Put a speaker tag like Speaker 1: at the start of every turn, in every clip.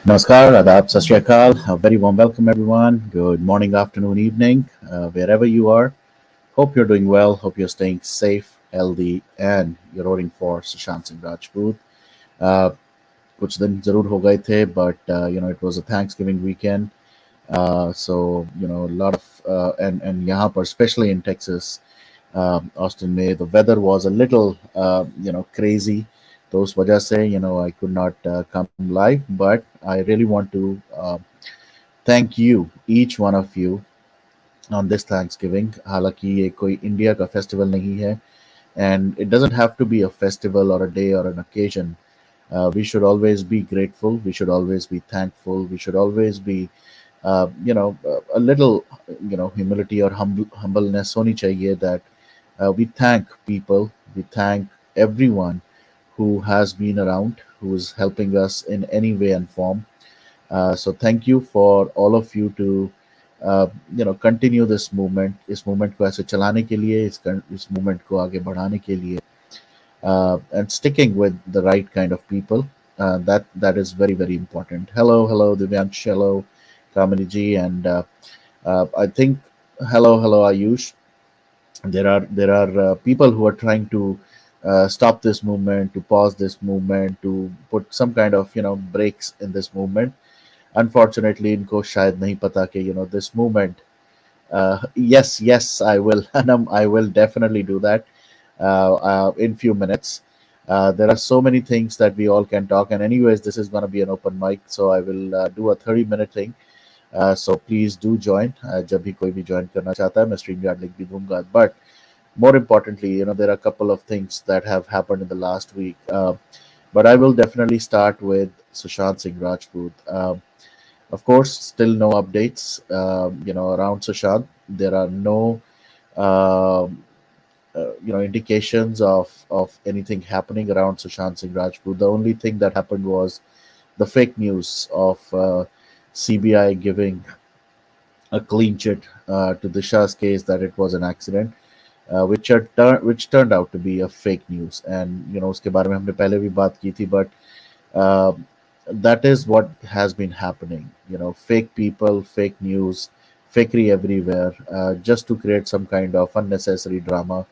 Speaker 1: Namaskar, Adab, Sat Shri Akal. A very warm welcome, everyone. Good morning, afternoon, evening, wherever you are. Hope you're doing well. Hope you're staying safe, healthy, and you're rooting for Sushant Singh Rajput. Uh, कुछ दिन जरूर हो गए थे, but it was a Thanksgiving weekend. So a lot of and यहाँ पर, especially in Texas, Austin में, the weather was a little crazy. तो उस वजह से I could not come live, but I really want to thank you, each one of you, on this Thanksgiving. हालांकि ये कोई इंडिया का फेस्टिवल नहीं है, and it doesn't have to be a festival or a day or an occasion. We should always be grateful. We should always be thankful. We should always be, a little, humility or humbleness honi chahiye, that we thank people, we thank everyone who has been around, who is helping us in any way and form. So thank you for all of you to continue this movement, इस movement को ऐसे चलाने के लिए, इस movement को आगे बढ़ाने के लिए, and sticking with the right kind of people. That is very, very important. Hello Divyansh, hello Kamini ji, and I think hello Ayush. There are people who are trying to stop this movement, to pause this movement, to put some kind of breaks in this movement. Unfortunately, इनको शायद नहीं पता कि this movement. Yes, I will. Anam, I will definitely do that in few minutes. There are so many things that we all can talk, and anyways, this is going to be an open mic, so I will do a 30-minute thing. So please do join. जब भी कोई भी join करना चाहता है, मैं StreamYard link भी दूंगा. But more importantly, there are a couple of things that have happened in the last week. But I will definitely start with Sushant Singh Rajput. Of course, still no updates. Around Sushant, there are no indications of anything happening around Sushant Singh Rajput. The only thing that happened was the fake news of CBI giving a clean chit to Disha's case, that it was an accident, which turned out to be a fake news. And उसके बारे में हमने पहले भी बात की थी, but uh, that is what has been happening. Fake people, fake news, fakery everywhere, just to create some kind of unnecessary drama.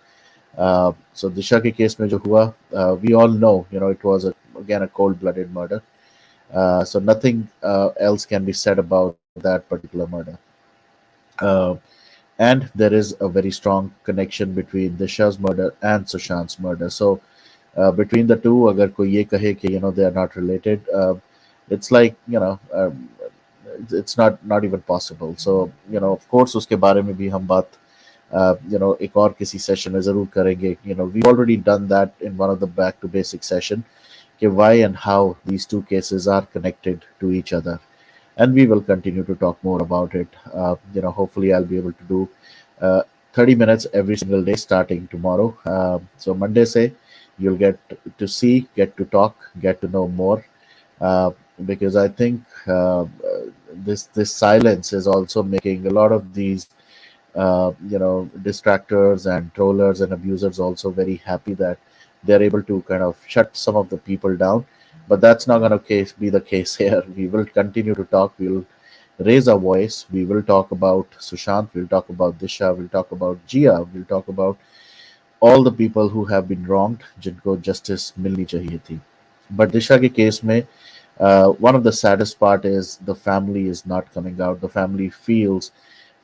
Speaker 1: So Disha के केस में जो हुआ, we all know, it was again a cold-blooded murder. So nothing else can be said about that particular murder. Uh, and there is a very strong connection between Disha's murder and Sushant's murder. So between the two, अगर कोई ये कहे कि they are not related, it's like it's not even possible. So of course उसके बारे में भी हम बात एक और किसी सेशन में जरूर करेंगे. We've already done that in one of the back to basic session, why and how these two cases are connected to each other, and we will continue to talk more about it. Hopefully I'll be able to do 30 minutes every single day starting tomorrow. So Monday say you'll get to see, get to talk, get to know more, because I think this silence is also making a lot of these distractors and trollers and abusers also very happy that they're able to kind of shut some of the people down. But that's not going to be the case here. We will continue to talk. We'll raise our voice. We will talk about Sushant. We'll talk about Disha. We'll talk about Jia. We'll talk about all the people who have been wronged, जिनको justice मिलनी चाहिए थी. But Disha के case में, one of the saddest part is the family is not coming out. The family feels,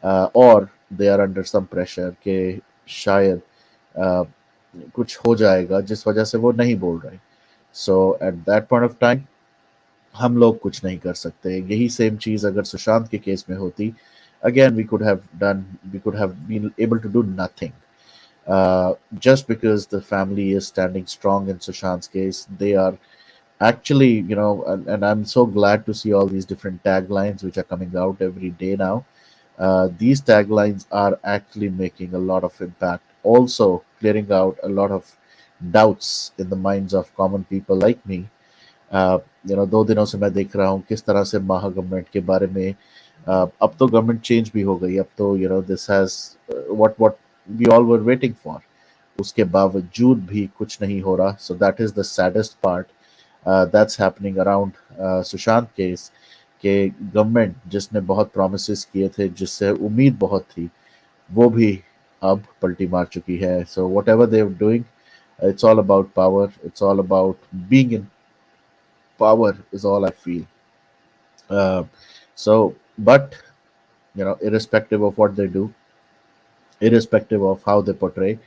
Speaker 1: or they are under some pressure कि शायद कुछ हो जाएगा जिस वजह से वो नहीं बोल रहे. So at that point of time, हम लोग कुछ नहीं कर सकते. यही सेम चीज अगर सुशांत के केस में होती, again we could have been able to do nothing. Just because the family is standing strong in Sushant's case, they are actually, and I'm so glad to see all these different taglines which are coming out every day now. These taglines are actually making a lot of impact, also clearing out a lot of doubts in the minds of common people like me. 2 दिनों से मैं देख रहा हूँ किस तरह से महा गवर्नमेंट के बारे में, अब तो गवर्नमेंट चेंज भी हो गई, अब तो this has what we all were waiting for, उसके बावजूद भी कुछ नहीं हो रहा. So that is the saddest part. That's happening around Sushant case के गवर्नमेंट जिसने बहुत प्रोमिस किए थे, जिससे उम्मीद बहुत थी, वो भी अब पलटी मार चुकी है. So what ever they doing, it's all about power, it's all about being in power is all I feel. uh, but irrespective of what they do, irrespective of how they portray,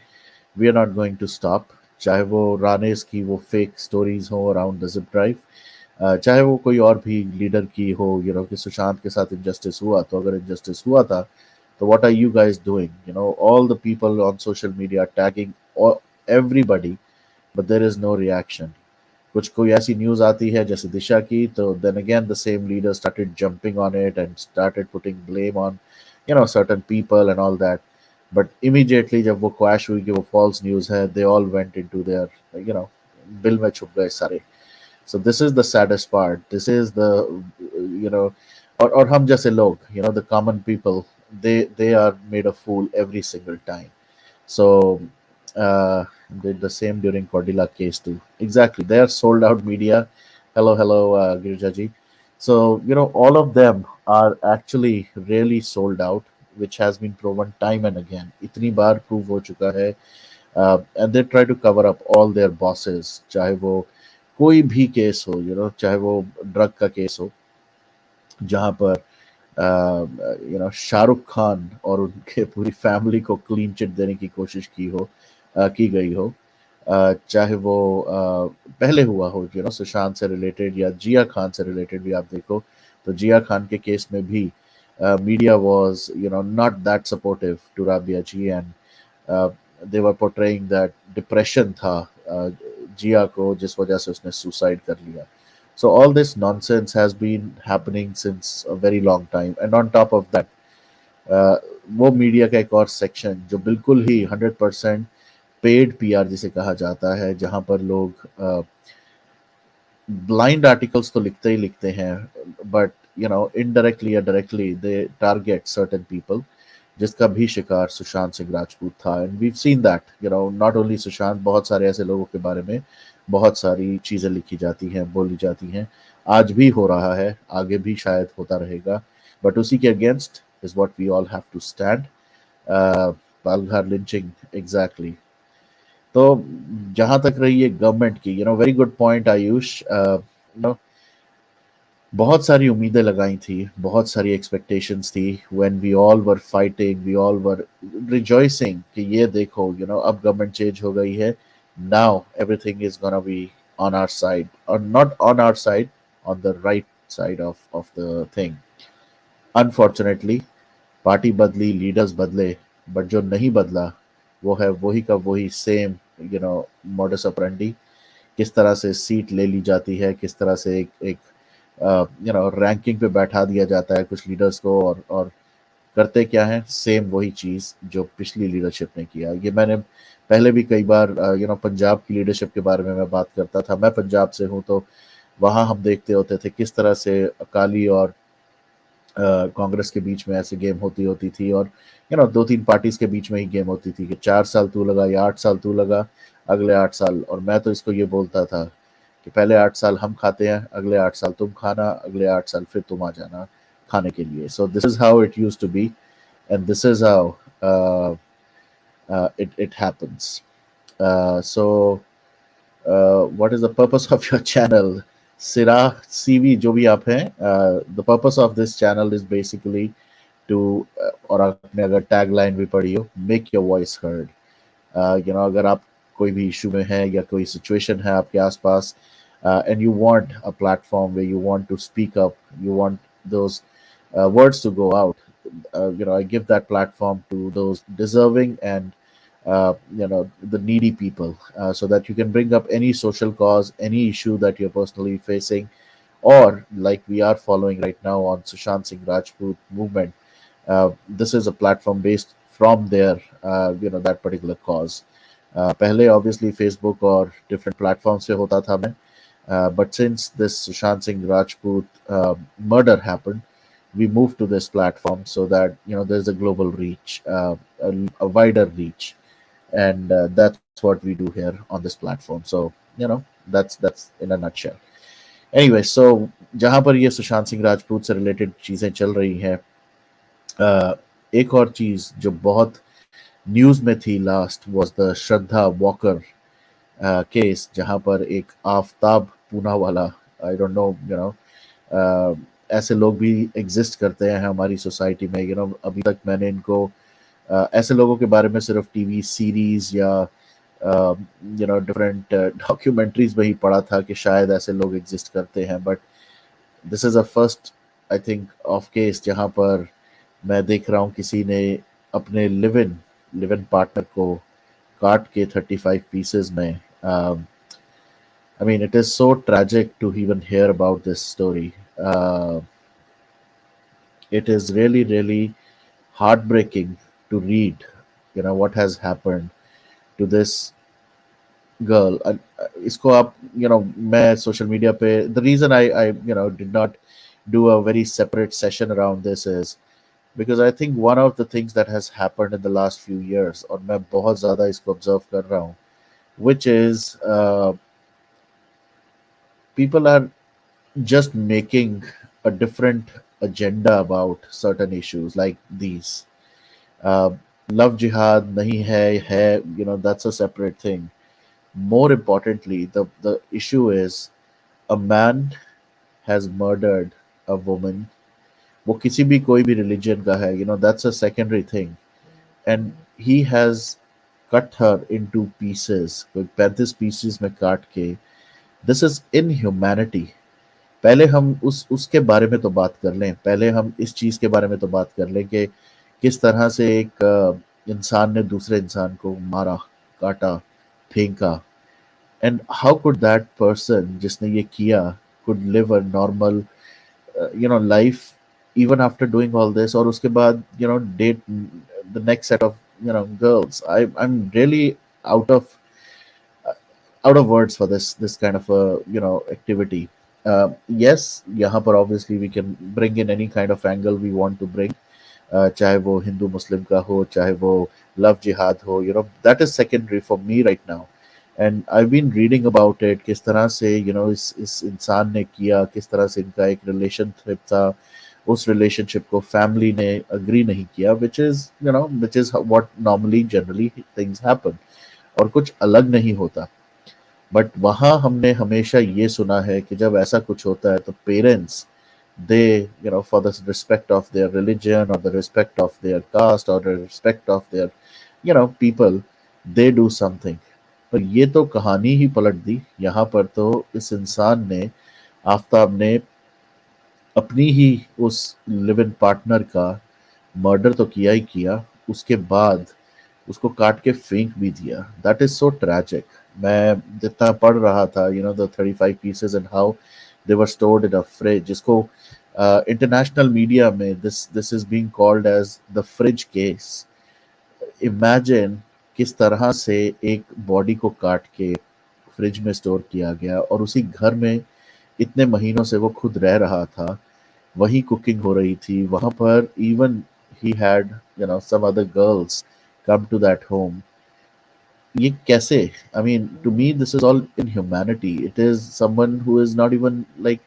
Speaker 1: we are not going to stop. चाहे वो रानेस की वो fake stories हो around the zip drive, चाहे वो कोई और भी लीडर की हो, कि सुशांत के साथ इनजस्टिस हुआ, तो अगर इनजस्टिस हुआ था, तो what are you guys doing? All the people on social media tagging everybody, but there is no reaction. कुछ कोई ऐसी न्यूज आती है जैसे दिशा की, तो then again the same leader started jumping on it and started putting blame on certain people and all that. But immediately जब वो क्वैश हुई कि वो फॉल्स न्यूज है, they all went into their बिल में छुप गए सारे. So this is the saddest part. This is the you know और हम जैसे लोग, the common people, they are made a fool every single time. So did the same during Cordilla case too. Exactly, they are sold out media. Hello, Girjaji. So all of them are actually really sold out, which has been proven time and again. इतनी बार prove हो चुका है. And they try to cover up all their bosses. चाहे वो कोई भी case हो, चाहे वो ड्रग का केस हो, जहाँ पर शाहरुख खान और उनके पूरी फैमिली को क्लीन चिट देने की कोशिश की गई हो. चाहे वो पहले हुआ हो, सुशांत से रिलेटेड या जिया खान से रिलेटेड भी आप देखो, तो जिया खान के केस में भी media was not that supportive to Rabia ji, and they were portraying that depression था जिया को, जिस वजह से उसने सुसाइड कर लिया. So all this nonsense has been happening since a very long time. And on top of that, uh, वो media का एक और सेक्शन जो बिल्कुल ही 100% पेड पीआर जिसे कहा जाता है, जहां पर लोग ब्लाइंड आर्टिकल्स तो लिखते ही लिखते हैं, बट इनडायरेक्टली या directly they target certain people, जिसका भी शिकार सुशांत सिंह राजपूत था. And we seen that, not only Sushant, बहुत सारे ऐसे लोगों के बारे में बहुत सारी चीजें लिखी जाती हैं, बोली जाती हैं. आज भी हो रहा है, आगे भी शायद होता रहेगा, बट उसी के against is what we all have to stand. Palghar lynching, exactly. तो जहां तक रही है गवर्नमेंट की, वेरी गुड पॉइंट आयुष. बहुत सारी उम्मीदें लगाई थी, बहुत सारी एक्सपेक्टेशंस थी. When we all were fighting, we all were rejoicing कि ये देखो, अब गवर्नमेंट चेंज हो गई है, now everything is gonna be on our side, और not on our side, on the right side of the thing. Unfortunately party बदली, leaders बदले, बट जो नहीं बदला वो है वही का वही सेम मॉडस ऑपरेंडी. किस तरह से सीट ले ली जाती है, किस तरह से एक रैंकिंग पे बैठा दिया जाता है कुछ लीडर्स को, और करते क्या है, सेम वही चीज जो पिछली लीडरशिप ने किया. ये मैंने पहले भी कई बार पंजाब की लीडरशिप के बारे में मैं बात करता था. मैं पंजाब से हूँ, तो वहाँ हम देखते होते थे किस तरह से अकाली और कांग्रेस के बीच में ऐसे गेम होती होती थी, और दो तीन पार्टीज के बीच में ही गेम होती थी कि 4 साल तू लगा या 8 साल तू लगा, अगले 8 साल. और मैं तो इसको ये बोलता था कि पहले 8 साल हम खाते हैं, अगले 8 साल तुम खाना, अगले 8 साल फिर तुम आ जाना खाने के लिए. So this is how it use to be, and this is how it happens. So what is the purpose of your channel? सिरा सीवी जो भी आप हैं, the purpose of this channel is basically to और आपने अगर tag line भी पढ़ी हो, make your voice heard. अगर आप कोई भी इशू में है या कोई सिचुएशन है आपके आसपास, and you want a platform where you want to speak up, you want those words to go out, I give that platform to those deserving and the needy people, so that you can bring up any social cause, any issue that you're personally facing, or like we are following right now on Sushant Singh Rajput movement. This is a platform based from their that particular cause. पहले obviously Facebook और different platforms पे होता था मैं, but since this Sushant Singh Rajput murder happened, we moved to this platform so that there's a global reach, a wider reach, and that's what we do here on this platform. So that's in a nutshell. Anyway, so जहां पर ये सुशांत सिंह राजपूत से related चीजें चल रही हैं, एक और चीज जो बहुत न्यूज में थी last was the Shraddha walker case, जहां पर एक आफ्ताब पूना वाला, आई डोंट नो, ऐसे लोग भी एग्जिस्ट करते हैं हमारी सोसाइटी में। अभी तक मैंने इनको ऐसे लोगों के बारे में सिर्फ टीवी सीरीज या डिफरेंट डॉक्यूमेंट्रीज में ही पढ़ा था कि शायद ऐसे लोग एग्जिस्ट करते हैं, but this is a first, I think, of case जहां पर मैं देख रहा हूँ किसी ने अपने लिव इन पार्टनर को काट के 35 पीसेस में। I mean, it is so tragic to even hear about this story. Uh, it is really, really heartbreaking to read, what has happened to this girl. इसको आप, मैं social media पे, the reason I did not do a very separate session around this is because I think one of the things that has happened in the last few years, और मैं बहुत ज़्यादा इसको observe कर रहा हूँ, which is people are just making a different agenda about certain issues like these. Uh, love jihad nahi hai, that's a separate thing. More importantly, the issue is a man has murdered a woman. वो किसी भी कोई भी religion का है, that's a secondary thing. And he has cut her into pieces, कोई 35 pieces में काट के. This is inhumanity. पहले हम उसके बारे में तो बात कर लें, पहले हम इस चीज के बारे में तो बात कर लें कि किस तरह से एक इंसान ने दूसरे इंसान को मारा, काटा, फेंका, and how could that person जिसने ये किया could live a normal life even after doing all this, और उसके बाद date the next set of girls. I am really out of out of words for this kind of a activity. Yes, यहाँ पर obviously we can bring in any kind of angle we want to bring. चाहे वो हिंदू मुस्लिम का हो, चाहे वो love जिहाद हो, that is secondary for me right now. And I've been reading about it, किस तरह से इस इंसान ने किया, किस तरह से इनका एक रिलेशनशिप था, उस रिलेशनशिप को फैमिली ने अग्री नहीं किया, which is what normally generally things happen, और कुछ अलग नहीं होता. बट वहाँ हमने हमेशा ये सुना है कि जब ऐसा कुछ होता है तो parents, they for the respect of their religion और the respect of their caste और the respect of their people, they do something. पर ये तो कहानी ही पलट दी. यहाँ पर तो इस इंसान ने, आफ्ताब ने, अपनी ही उस लिव इन पार्टनर का मर्डर तो किया ही किया, उसके बाद उसको काट के फेंक भी दिया. That is so tragic. मैं जितना पढ़ रहा था, the 35 pieces and how they were stored in a fridge, जिसको इंटरनेशनल मीडिया में this is being called as the fridge case. Imagine किस तरह से एक बॉडी को काट के फ्रिज में स्टोर किया गया, और उसी घर में इतने महीनों से वो खुद रह रहा था, वही कुकिंग हो रही थी वहां पर. Even he had some other girls come to that home. ये कैसे? I mean, to me this is all inhumanity. It is someone who is not even like,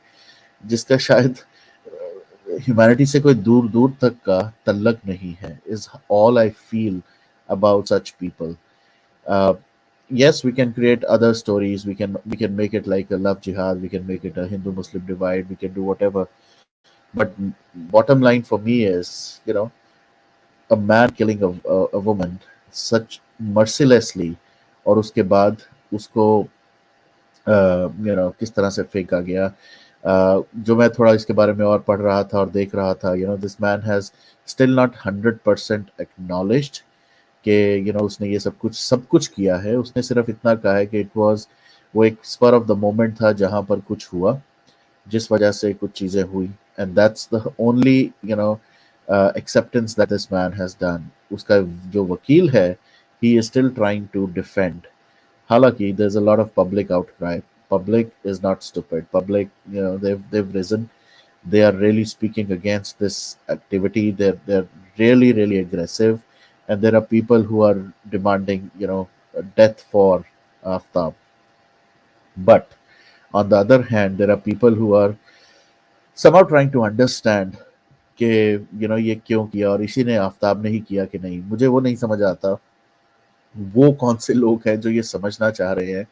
Speaker 1: जिसका शायद ह्यूमैनिटी से कोई दूर दूर तक का तल्लक नहीं है, is all I feel about such people. uh, yes, we can create other stories, we can make it like a love jihad, we can make it a Hindu Muslim divide, we can do whatever, but bottom line for me is, a man killing a woman such mercilessly, और उसके बाद उसको किस तरह से फेंका गया. जो मैं थोड़ा इसके बारे में और पढ़ रहा था और देख रहा था, this man has still not 100% acknowledged कि उसने ये सब कुछ किया है. उसने सिर्फ इतना कहा है कि इट वाज, वो एक स्पर ऑफ द मोमेंट था जहां पर कुछ हुआ, जिस वजह से कुछ चीजें हुई, and that's the only acceptance that this man has done. उसका जो वकील है, he is still trying to defend. हालांकि there's a lot of public outcry. Public is not stupid. Public, they've risen. They are really speaking against this activity. They're really really aggressive, and there are people who are demanding, death for Aftab. But on the other hand, there are people who are somehow trying to understand कि ये क्यों किया और इसी ने आफ्ताब ने ही किया कि नहीं। मुझे वो नहीं समझ आता वो कौन से लोग हैं जो ये समझना चाह रहे हैं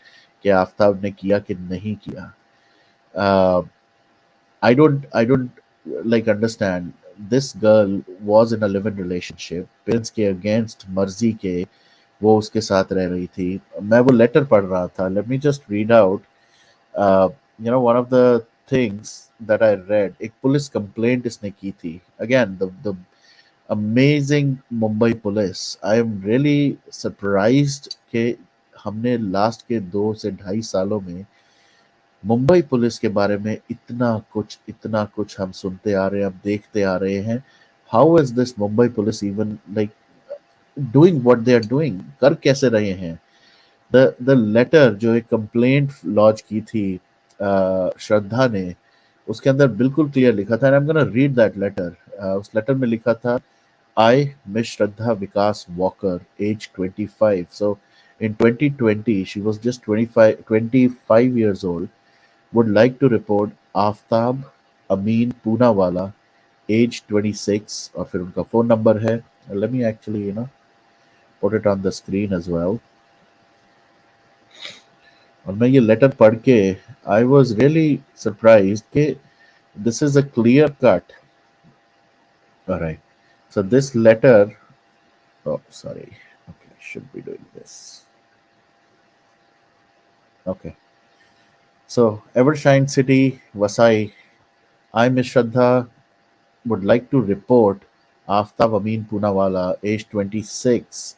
Speaker 1: कि आफ्ताब ने किया कि नहीं किया। I don't like understand this girl was in a live in relationship, parents के अगेंस्ट मर्जी के वो उसके साथ रह रही थी। मैं वो लेटर पढ़ रहा था, let me just read out. One of the things that I read, एक पुलिस कंप्लेंट इसने की थी। Again the amazing Mumbai police, I am really surprised कि हमने लास्ट के 2 से ढाई सालों में मुंबई पुलिस के बारे में इतना कुछ हम सुनते आ रहे हैं, हम देखते आ रहे हैं। How is this Mumbai police even like doing what they are doing, कर कैसे रहे हैं। द लेटर जो एक कंप्लेंट लॉन्च की थी श्रद्धा ने, उसके अंदर बिल्कुल क्लियर लिखा था, I am gonna read that letter. उस लेटर में लिखा था, I, Miss Shraddha Vikas Walker, age 25. So in 2020, she was just 25 years old, would like to report Aftab Amin Poonawala, age 26, और फिर उनका phone number है। Let me actually, put it on the screen as well. और मैं ये letter पढ़ के I was really surprised कि this is a clear cut. All right. So this letter, oh, sorry. Okay, should be doing this. Okay. So, Evershine City, Vasai, I, Miss Shraddha, would like to report Aftab Amin Poonawala, age 26,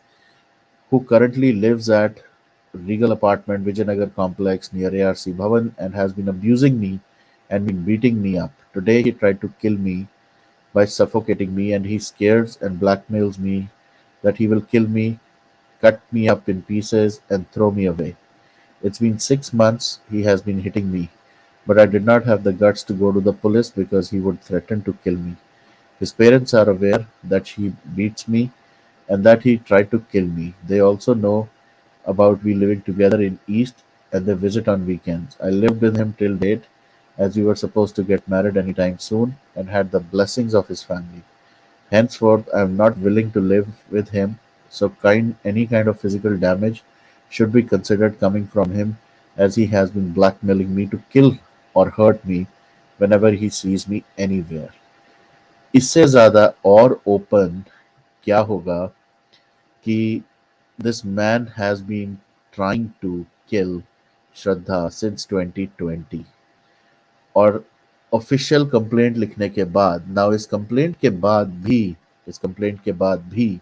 Speaker 1: who currently lives at Regal Apartment, Vijayanagar Complex near ARC Bhavan and has been abusing me and been beating me up. Today he tried to kill me by suffocating me, and he scares and blackmails me that he will kill me, cut me up in pieces, and throw me away. It's been 6 months he has been hitting me, but I did not have the guts to go to the police because he would threaten to kill me. His parents are aware that he beats me and that he tried to kill me. They also know about we living together in East and they visit on weekends. I lived with him till date as we were supposed to get married anytime soon and had the blessings of his family. Henceforth, I am not willing to live with him, so any kind of physical damage should be considered coming from him, as he has been blackmailing me to kill or hurt me whenever he sees me anywhere. इससे ज़्यादा और open क्या होगा कि this man has been trying to kill Shraddha since 2020, और official complaint लिखने के बाद, नाउ इस कंप्लेंट के बाद भी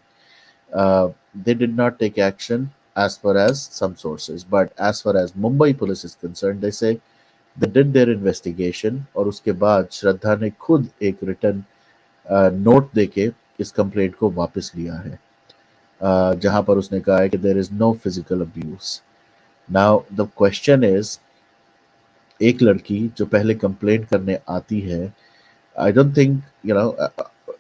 Speaker 1: they did not take action as far as some sources, but as far as Mumbai police is concerned, they say they did their investigation और उसके बाद श्रद्धा ने खुद एक रिटर्न नोट देके इस कंप्लेंट को वापस लिया है, जहां पर उसने कहा है कि there is no physical abuse. Now the question is, एक लड़की जो पहले कंप्लेंट करने आती है, I don't think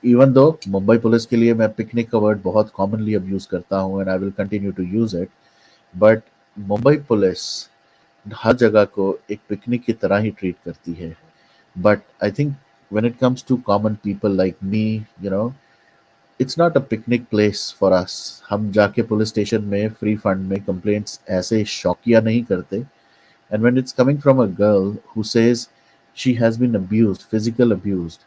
Speaker 1: even though Mumbai police के लिए मैं पिकनिक का वर्ड बहुत कॉमनली अब्यूज करता हूँ and I will continue to use it, but Mumbai police हर जगह को एक पिकनिक की तरह ही ट्रीट करती है। But I think when it comes to common people like me, it's not a picnic place for us. हम जाके पुलिस स्टेशन में फ्री फंड में कंप्लेंट्स ऐसे शौकिया नहीं करते। And when it's coming from a girl who says she has been abused, physical abused,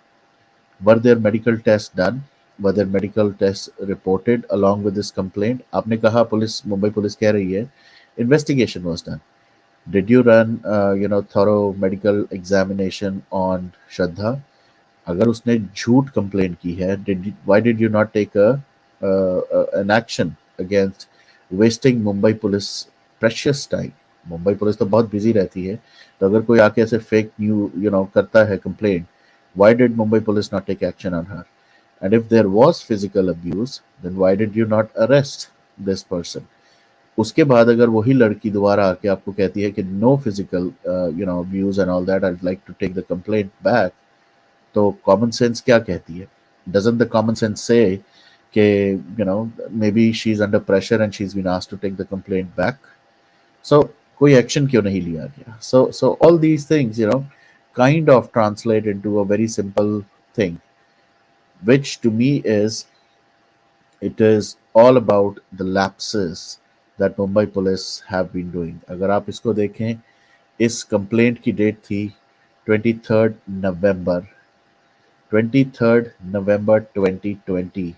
Speaker 1: were there medical tests done? Were there medical tests reported along with this complaint? आपने कहा police, Mumbai police कह रही है investigation was done. Did you run thorough medical examination on Shraddha? अगर उसने झूठ complaint की है, why did you not take an action against wasting Mumbai police precious time? Mumbai police तो बहुत बिजी रहती है, तो अगर कोई आके ऐसे फेक करता है complaint, why did Mumbai police not take action on her? And if there was physical abuse, then why did you not arrest this person? उसके बाद अगर वही लड़की दोबारा आके आपको कहती है कि no physical abuse and all that, I'd like to take the complaint back, तो कॉमन सेंस क्या कहती है? Doesn't the common sense say कि maybe she's under pressure and she's been asked to take the complaint back? So कोई action क्यों नहीं लिया गया? So all these things, kind of translate into a very simple thing, which to me is, it is all about the lapses that Mumbai police have been doing. अगर आप इसको देखें, इस कंप्लेंट की डेट थी 23 नवंबर, 23 नवंबर 2020।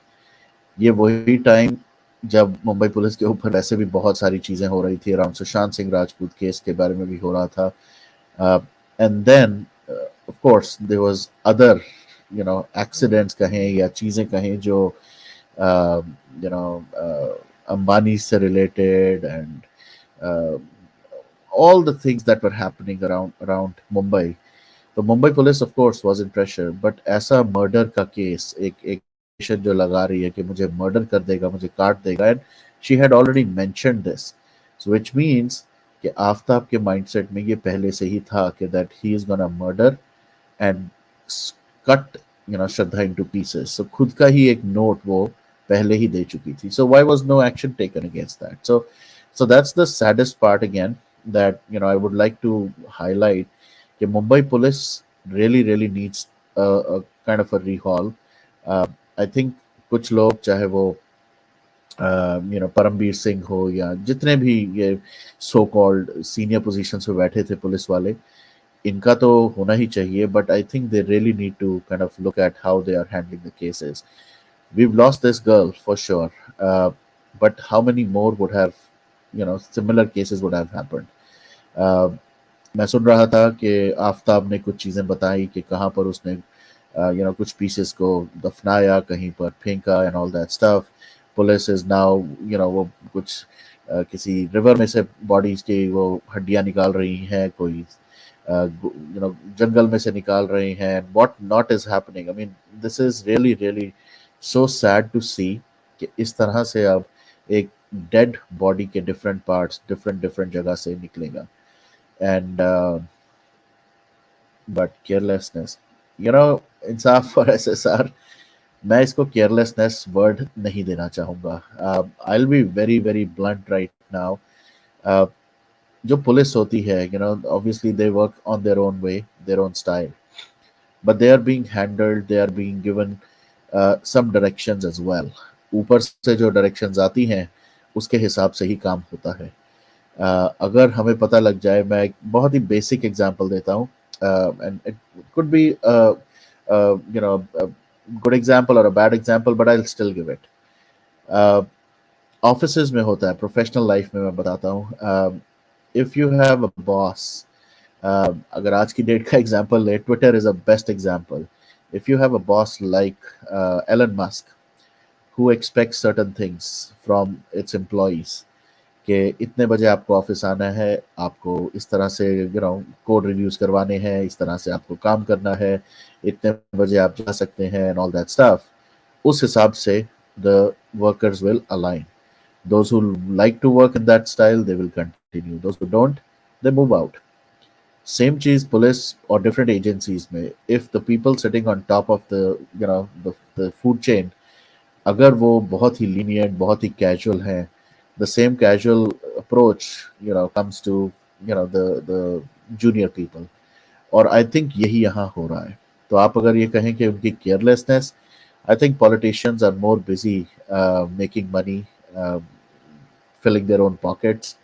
Speaker 1: ये वही टाइम जब मुंबई पुलिस के ऊपर वैसे भी बहुत सारी चीज़ें हो रही थी, अराउंड सुशांत सिंह राजपूत केस के बारे में भी हो रहा था। And then of course there was other accidents कहें या चीज़ें कहें जो अंबानी से related, and all the things that were happening around Mumbai. तो Mumbai police of course was in pressure, but ऐसा मर्डर का केस, एक पेशेंट जो लगा रही है कि मुझे मर्डर कर देगा, मुझे काट देगा, and she had already mentioned this, so which means कि आफ्ताब के माइंडसेट में ये पहले से ही था कि that he is gonna murder and cut Shraddha into pieces. So खुद का ही एक नोट वो पहले ही दे चुकी थी। So why was no action taken against that? So that's the saddest part again, that I would like to highlight कि Mumbai police really needs a kind of a rehaul. I think कुछ लोग, चाहे वो परमबीर सिंह हो या जितने भी ये सो कॉल्ड सीनियर पोजीशंस पे बैठे थे पुलिस वाले, इनका तो होना ही चाहिए, but I think they really need to kind of look at how they are handling the cases. We've lost this girl for sure, but how many more would have, similar cases would have happened? Uh, मैं सुन रहा था कि आफ्ताब ने कुछ चीज़ें बताई कि कहाँ पर उसने कुछ पीसेस को दफनाया, कहीं पर फेंका, and all that stuff. Police is now वो कुछ किसी रिवर में से बॉडीज की वो हड्डियां निकाल रही हैं, कोई जंगल में से निकाल रही हैं, what not is happening. I mean this is really so sad to see कि इस तरह से अब एक डेड बॉडी के डिफरेंट पार्ट्स डिफरेंट डिफरेंट जगह से निकलेगा। एंड बट केयरलेसनेस, इंसाफ और एसएसआर, मैं इसको केयरलेसनेस वर्ड नहीं देना चाहूँगा। I will be very very blunt right now. जो पुलिस होती है, obviously they work on their own way, their own style, but they are being handled, they are being given some directions as well. ऊपर से जो directions आती हैं उसके हिसाब से ही काम होता है। अगर हमें पता लग जाए, मैं एक बहुत ही बेसिक एग्जांपल देता हूँ, and it could be good example और a bad example, but I will still give it. Offices में होता है, प्रोफेशनल लाइफ में मैं बताता हूँ। If you have a boss, अगर आज की डेट का एग्जांपल ले, Twitter is a best example. If you have a boss like Elon Musk, who expects certain things from its employees, कि इतने बजे आपको ऑफिस आना है, आपको इस तरह से कोड रिव्यूज करवाने हैं, इस तरह से आपको काम करना है, इतने बजे आप जा सकते हैं, एंड ऑल दैट स्टफ। उस हिसाब से the workers will align. Those who like to work in that style, they will continue. Those who don't, they move out. Same चीज पुलिस और different agencies में, if the people sitting on top of the the food chain, अगर वो बहुत ही lenient, बहुत ही casual हैं, the same casual approach comes to the junior people, और I think यही यहाँ हो रहा है। तो आप अगर ये कहें कि उनकी carelessness, I think politicians are more busy making money, filling their own pockets.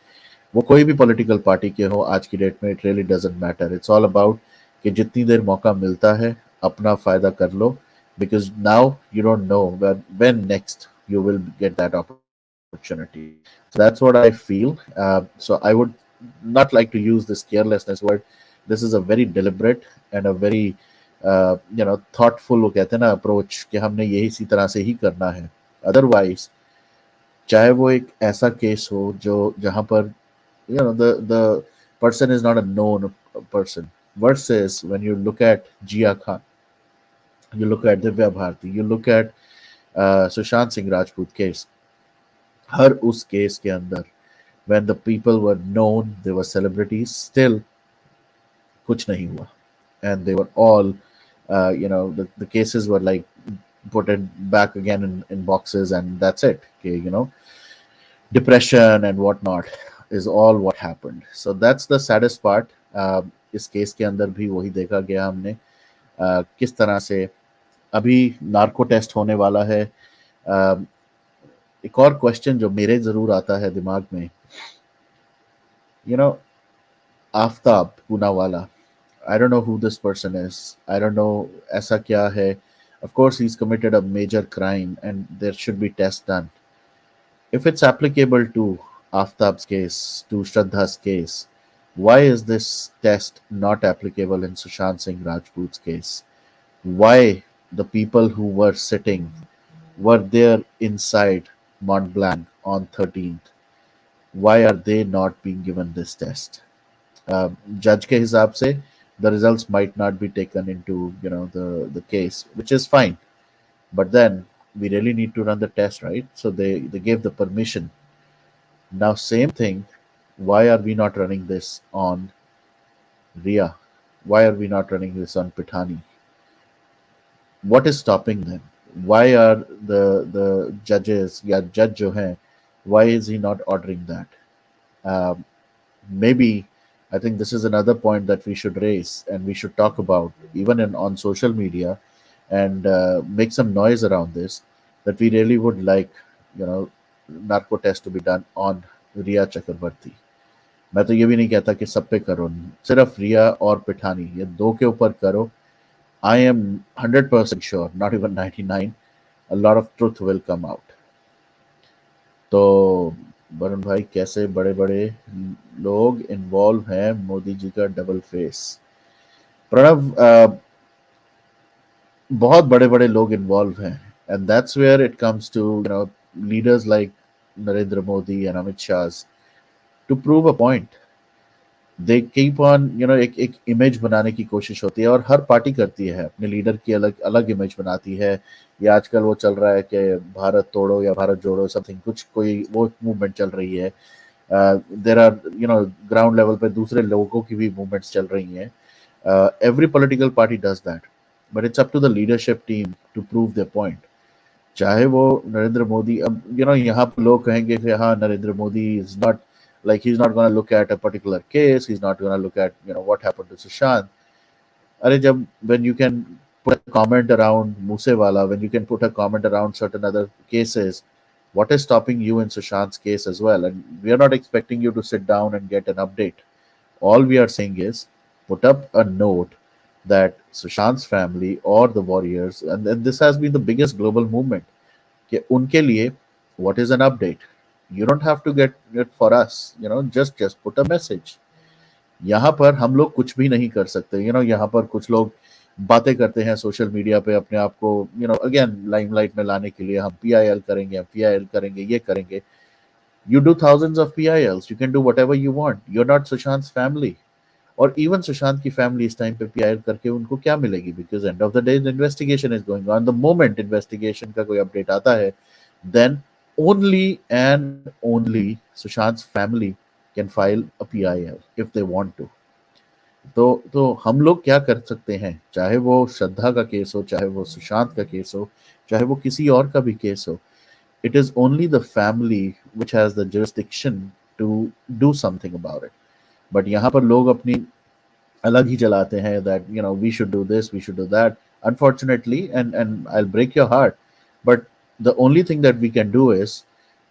Speaker 1: वो कोई भी पॉलिटिकल पार्टी के हो आज की डेट में, it really doesn't matter. It's all about कि जितनी देर मौका मिलता है अपना फायदा कर लो, because now you don't know when next you will get that opportunity. So that's what I feel. So I would not like to use this carelessness word. This is a very deliberate and a very thoughtful, वो कहते हैं ना, approach कि हमने यही इसी तरह से ही करना है। Otherwise, चाहे वो एक ऐसा केस हो जो जहाँ पर the person is not a known person, versus when you look at Jia Khan, you look at Divya Bharti, you look at Sushant Singh Rajput case, हर उस केस के अंदर when the people were known, they were celebrities, still कुछ नहीं हुआ, and they were all the cases were like put in back again in boxes, and that's it, okay, depression and whatnot. is all what happened. So that's the saddest part. इस case के अंदर भी वही देखा गया हमने, किस तरह से अभी नार्को टेस्ट होने वाला है। uh, एक और क्वेश्चन जो मेरे जरूर आता है दिमाग में, you know, Aftab Poonawala, I don't know who this person is, I don't know ऐसा क्या है। Of course he is committed a major crime and there should be test done. If it's applicable to Aftab's case, to Shraddha's case, why is this test not applicable in Sushant Singh Rajput's case? Why the people who were sitting were there inside Mont Blanc on 13th? Why are they not being given this test? Judge के हिसाब से the results might not be taken into the case, which is fine. But then we really need to run the test, right? So they gave the permission. Now, same thing. Why are we not running this on Ria? Why are we not running this on Pitani? What is stopping them? Why are the judges, yeah, judge jo hai, why is he not ordering that? Um, Maybe I think this is another point that we should raise and we should talk about even on social media, and make some noise around this, that we really would like, you know, narco test to be done on Ria Chakrabarti. मैं तो ये भी नहीं कहता कि सब पे करो, सिर्फ रिया और पिठानी ये दो के ऊपर करो. I am 100% sure, not even 99, a lot of truth will come out. तो वरुण भाई, कैसे बड़े बड़े लोग इन्वॉल्व हैं मोदी जी का डबल फेस. प्रणव, बहुत बड़े बड़े लोग इन्वॉल्व हैं, and that's where it comes to leaders like Narendra Modi and Amit Shah to prove a point. They keep on एक एक इमेज बनाने की कोशिश होती है, और हर पार्टी करती है, अपने लीडर की अलग अलग इमेज बनाती है. या आजकल वो चल रहा है कि भारत तोड़ो या भारत जोड़ो, समथिंग, कुछ कोई वो मूवमेंट चल रही है. देर आर ग्राउंड लेवल पे दूसरे लोगों की भी मूवमेंट्स चल रही हैं. Every political party does that, but it's up to the leadership team to prove their point. चाहे वो नरेंद्र मोदी, अब यहाँ पर लोग कहेंगे कि हाँ, Narendra Modi is not, like, he's not going to look at a particular case, he's not going to look at what happened to Sushant. Arey, when you can put a comment around Musewala, when you can put a comment around certain other cases, what is stopping you in Sushant's case as well? And we are not expecting you to sit down and get an update. All we are saying is put up a note that Sushant's family or the warriors, and this has been the biggest global movement, कि उनके लिए what is an update? You don't have to get it for us, just put a message. यहाँ पर हम लोग कुछ भी नहीं कर सकते. यहाँ पर कुछ लोग बातें करते हैं सोशल मीडिया पे अपने आप को अगेन लाइमलाइट में लाने के लिए. हम PIL करेंगे, हम PIL करेंगे, ये करेंगे. You do thousands of PILs, you can do whatever you want. You're not Sushant's family. और इवन सुशांत की फैमिली इस टाइम पे PIL करके उनको क्या मिलेगी? Because and of the day the investigation is going on. The moment investigation का कोई अपडेट आता है, then only and only Sushant's family can file a PIL if they want to. तो हम लोग क्या कर सकते हैं? चाहे वो श्रद्धा का केस हो, चाहे वो सुशांत का केस हो, चाहे वो किसी और का भी केस हो, it is only the family which has the jurisdiction to do something about it. But यहाँ पर लोग अपनी अलग ही चलाते हैं, that we should do this, we should do that. Unfortunately, and I'll break your heart, but the only thing that we can do is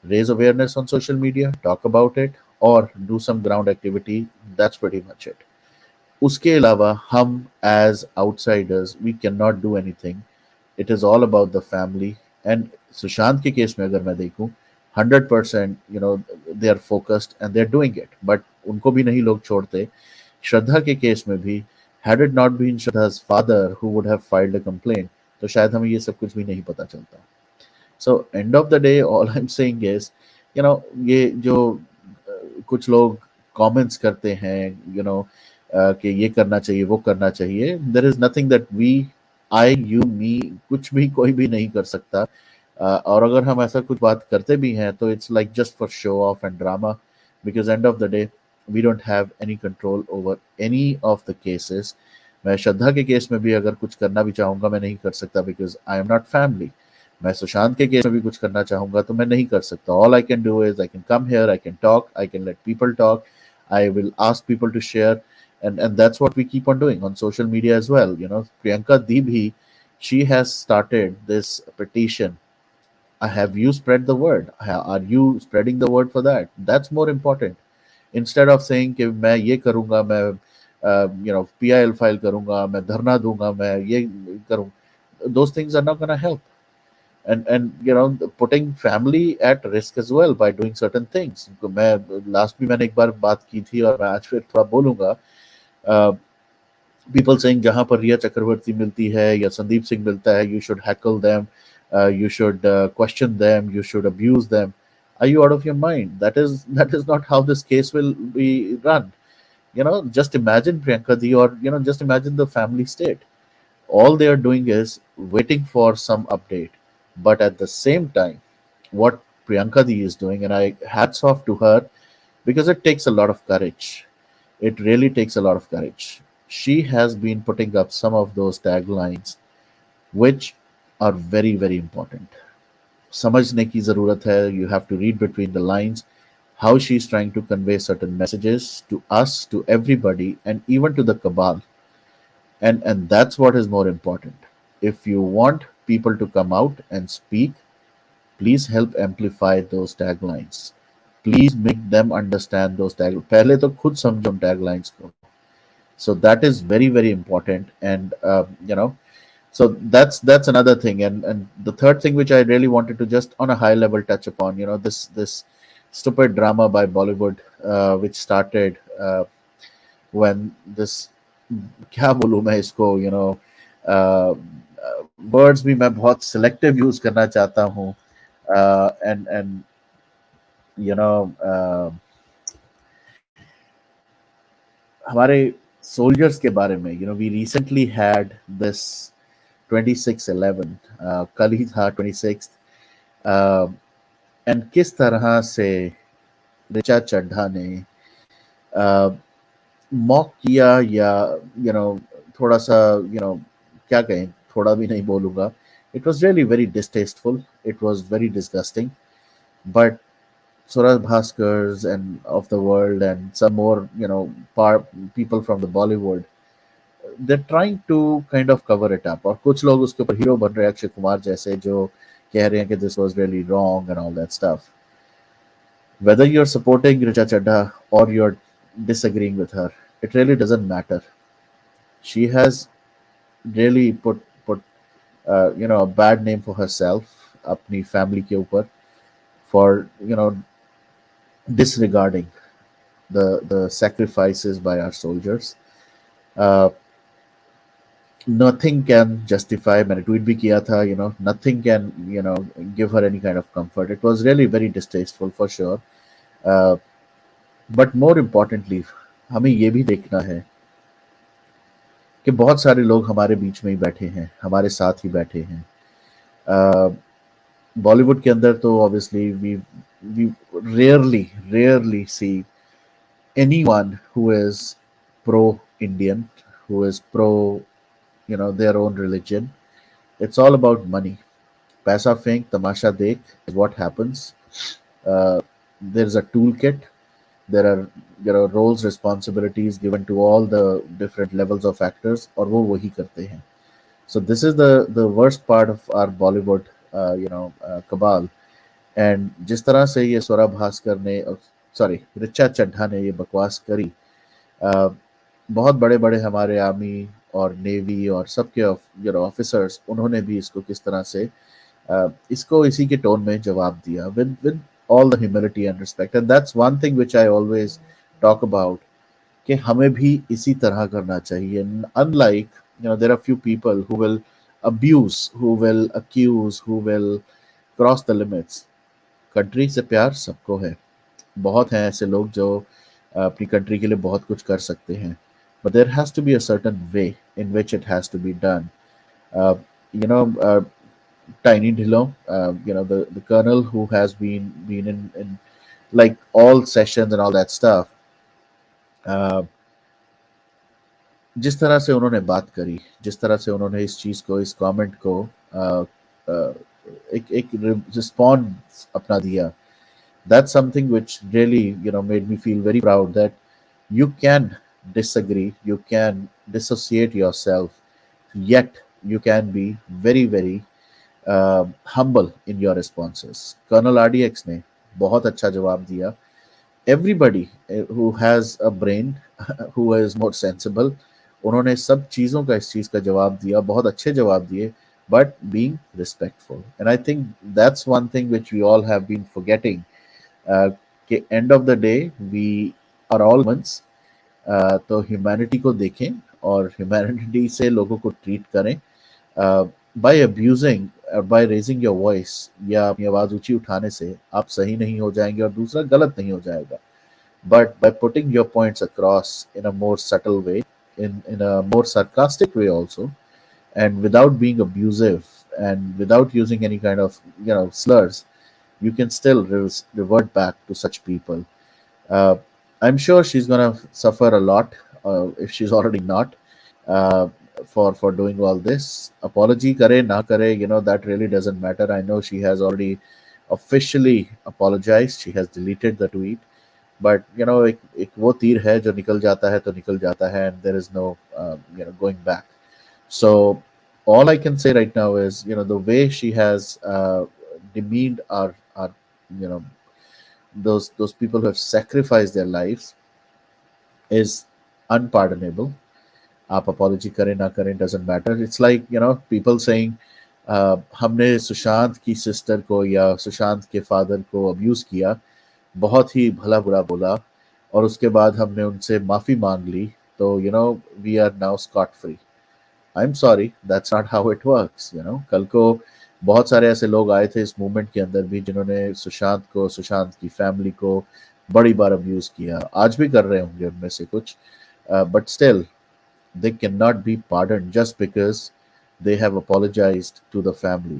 Speaker 1: raise awareness on social media, talk about it, or do some ground activity. That's pretty much it. उसके अलावा हम as outsiders we cannot do anything. It is all about the family. And Sushant के case में अगर मैं देखूं, 100% they are focused and they are doing it. But उनको भी नहीं लोग छोड़ते. श्रद्धा के केस में भी, had it not been Shraddha's father who would have filed a complaint, तो शायद हमें ये सब कुछ भी नहीं पता चलता. So end of the day, all I'm saying is, ये जो कुछ लोग comments करते हैं, कि ये करना चाहिए, वो करना चाहिए. There is nothing that we, I, you, me, कुछ भी कोई भी नहीं कर सकता. और अगर हम ऐसा कुछ बात करते भी हैं, तो it's like just for show off and drama, because end of the day, we don't have any control over any of the cases. मैं श्रद्धा के केस में भी अगर कुछ करना भी चाहूँगा, मैं नहीं कर सकता, because I am not family. मैं सुशांत के केस में भी कुछ करना चाहूंगा तो मैं नहीं कर सकता. All I can do is I can come here, I can talk, I can let people talk, I will ask people to share. And that's what we keep on doing on social media as well. Priyanka Dibhi, she has started this petition. Have you spread the word? Are you spreading the word for that? That's more important. Instead of saying कि मैं ये करूंगा, मैं PIL file करूंगा, मैं धरना दूंगा, मैं ये करूँ, those things are not going to help. And putting family at risk as well by doing certain things. तो मैं लास्ट भी मैंने एक बार बात की थी और मैं आज फिर थोड़ा बोलूंगा. People saying जहां पर रिया चक्रवर्ती मिलती है या संदीप सिंह मिलता है, you should heckle them, you should question them, you should abuse them. Are you out of your mind? That is not how this case will be run. Just imagine Priyanka Di, or just imagine the family state. All they are doing is waiting for some update. But at the same time, what Priyanka Di is doing, and I hats off to her, because it takes a lot of courage. It really takes a lot of courage. She has been putting up some of those taglines, which are very, very important. समझने की ज़रूरत है. You have to read between the lines how she's trying to convey certain messages to us, to everybody, and even to the cabal. And that's what is more important. If you want people to come out and speak, please help amplify those taglines. Please make them understand those taglines. पहले तो खुद समझो उन taglines को. So that is very, very important. And so that's another thing. And the third thing which I really wanted to just on a high level touch upon, this stupid drama by Bollywood, which started when this, क्या बोलूँ मैं इसको, words भी मैं बहुत selective use करना चाहता हूँ. And you know हमारे सोल्जर्स के बारे में, वी रिसेंटली हैड दिस 26/11, कल ही था 26. एंड किस तरह से ऋचा चड्ढा ने मॉक किया, या थोड़ा सा, क्या कहें, थोड़ा भी नहीं बोलूंगा. It was really very distasteful, it was very disgusting. But Suraj Bhaskars and of the world and some more, people from the Bollywood, they're trying to kind of cover it up. और कुछ लोग उसके ऊपर hero बन रहे हैं, अक्षय कुमार जैसे, जो कह रहे हैं कि this was really wrong and all that stuff. Whether you're supporting Richa Chadha or you're disagreeing with her, it really doesn't matter. She has really put a bad name for herself, अपनी family के ऊपर, for disregarding the sacrifices by our soldiers. Uh, Nothing can justify. मैंने tweet भी किया था, nothing can give her any kind of comfort. It was really very distasteful for sure. But more importantly, हमें ये भी देखना है कि बहुत सारे लोग हमारे बीच में ही बैठे हैं, हमारे साथ ही बैठे हैं. बॉलीवुड के अंदर तो obviously we rarely see anyone who is pro Indian, who is pro their own religion. It's all about money. Paisa फेंक, tamasha देख is what happens. Uh, there's a toolkit. There are roles, responsibilities given to all the different levels of actors, और वो वही करते हैं. So this is the worst part of our Bollywood, cabal. And जिस तरह से ये स्वरा भास्कर ने, सॉरी, ऋचा चड्ढा ने ये बकवास करी, बहुत बड़े बड़े हमारे आर्मी और नेवी और सबके ऑफिसर्स, उन्होंने भी इसको किस तरह से इसको इसी के टोन में जवाब दिया, with all the humility and respect. And that's one thing which I always talk about, कि हमें भी इसी तरह करना चाहिए. Unlike there are few people who will abuse, who will accuse, who will cross the limits. Country से प्यार सबको है. बहुत हैं ऐसे लोग जो अपनी कंट्री के लिए बहुत कुछ कर सकते हैं, but there has to be a certain way in which it has to be done. Uh, you know, Tiny Dhillon, the colonel who has been in like all sessions and all that stuff. Uh, जिस तरह से उन्होंने बात करी, जिस तरह से उन्होंने इस चीज को, इस कमेंट को एक रिस्पॉन्स अपना दिया. That's something which really, made me feel very proud that you can disagree, you can dissociate yourself, yet you can be very, very humble in your responses. Colonel RDX ने बहुत अच्छा जवाब दिया. Everybody who has a brain, who is more sensible, उन्होंने सब चीज़ों का इस चीज़ का जवाब दिया, बहुत अच्छे जवाब दिए, but being respectful. And I think that's one thing which we all have been forgetting. uh, कि end of the day we are all humans. तो ह्यूमैनिटी को देखें और ह्यूमैनिटी से लोगों को ट्रीट करें. बाय अब्यूजिंग और बाय रेजिंग योर वॉइस या अपनी आवाज़ ऊंची उठाने से आप सही नहीं हो जाएंगे और दूसरा गलत नहीं हो जाएगा. But by putting your points across in a more subtle way, in a more sarcastic way also, and without being abusive and without using any kind of slurs, you can still revert back to such people. Uh, I'm sure she's gonna suffer a lot if she's already not, uh, for doing all this. Apology kare na kare, that really doesn't matter. I know she has already officially apologized. She has deleted the tweet, but एक वो तीर है जो निकल जाता है तो निकल जाता है, and there is no going back. So all I can say right now is, the way she has demeaned our you know those people who have sacrificed their lives is unpardonable. आप apology करें ना करें doesn't matter. It's like people saying हमने सुशांत की sister को या सुशांत के father को अब्यूज किया, बहुत ही भला बुरा बोला, और उसके बाद हमने उनसे माफी मांग ली, तो we are now scot free. I am sorry, that's not how it works. कल को बहुत सारे ऐसे लोग आए थे इस मूवमेंट के अंदर भी जिन्होंने सुशांत को, सुशांत की फैमिली को बड़ी बार अब्यूज किया, आज भी कर रहे होंगे उनमें से कुछ, but still they cannot be pardoned just because they have apologized to the family.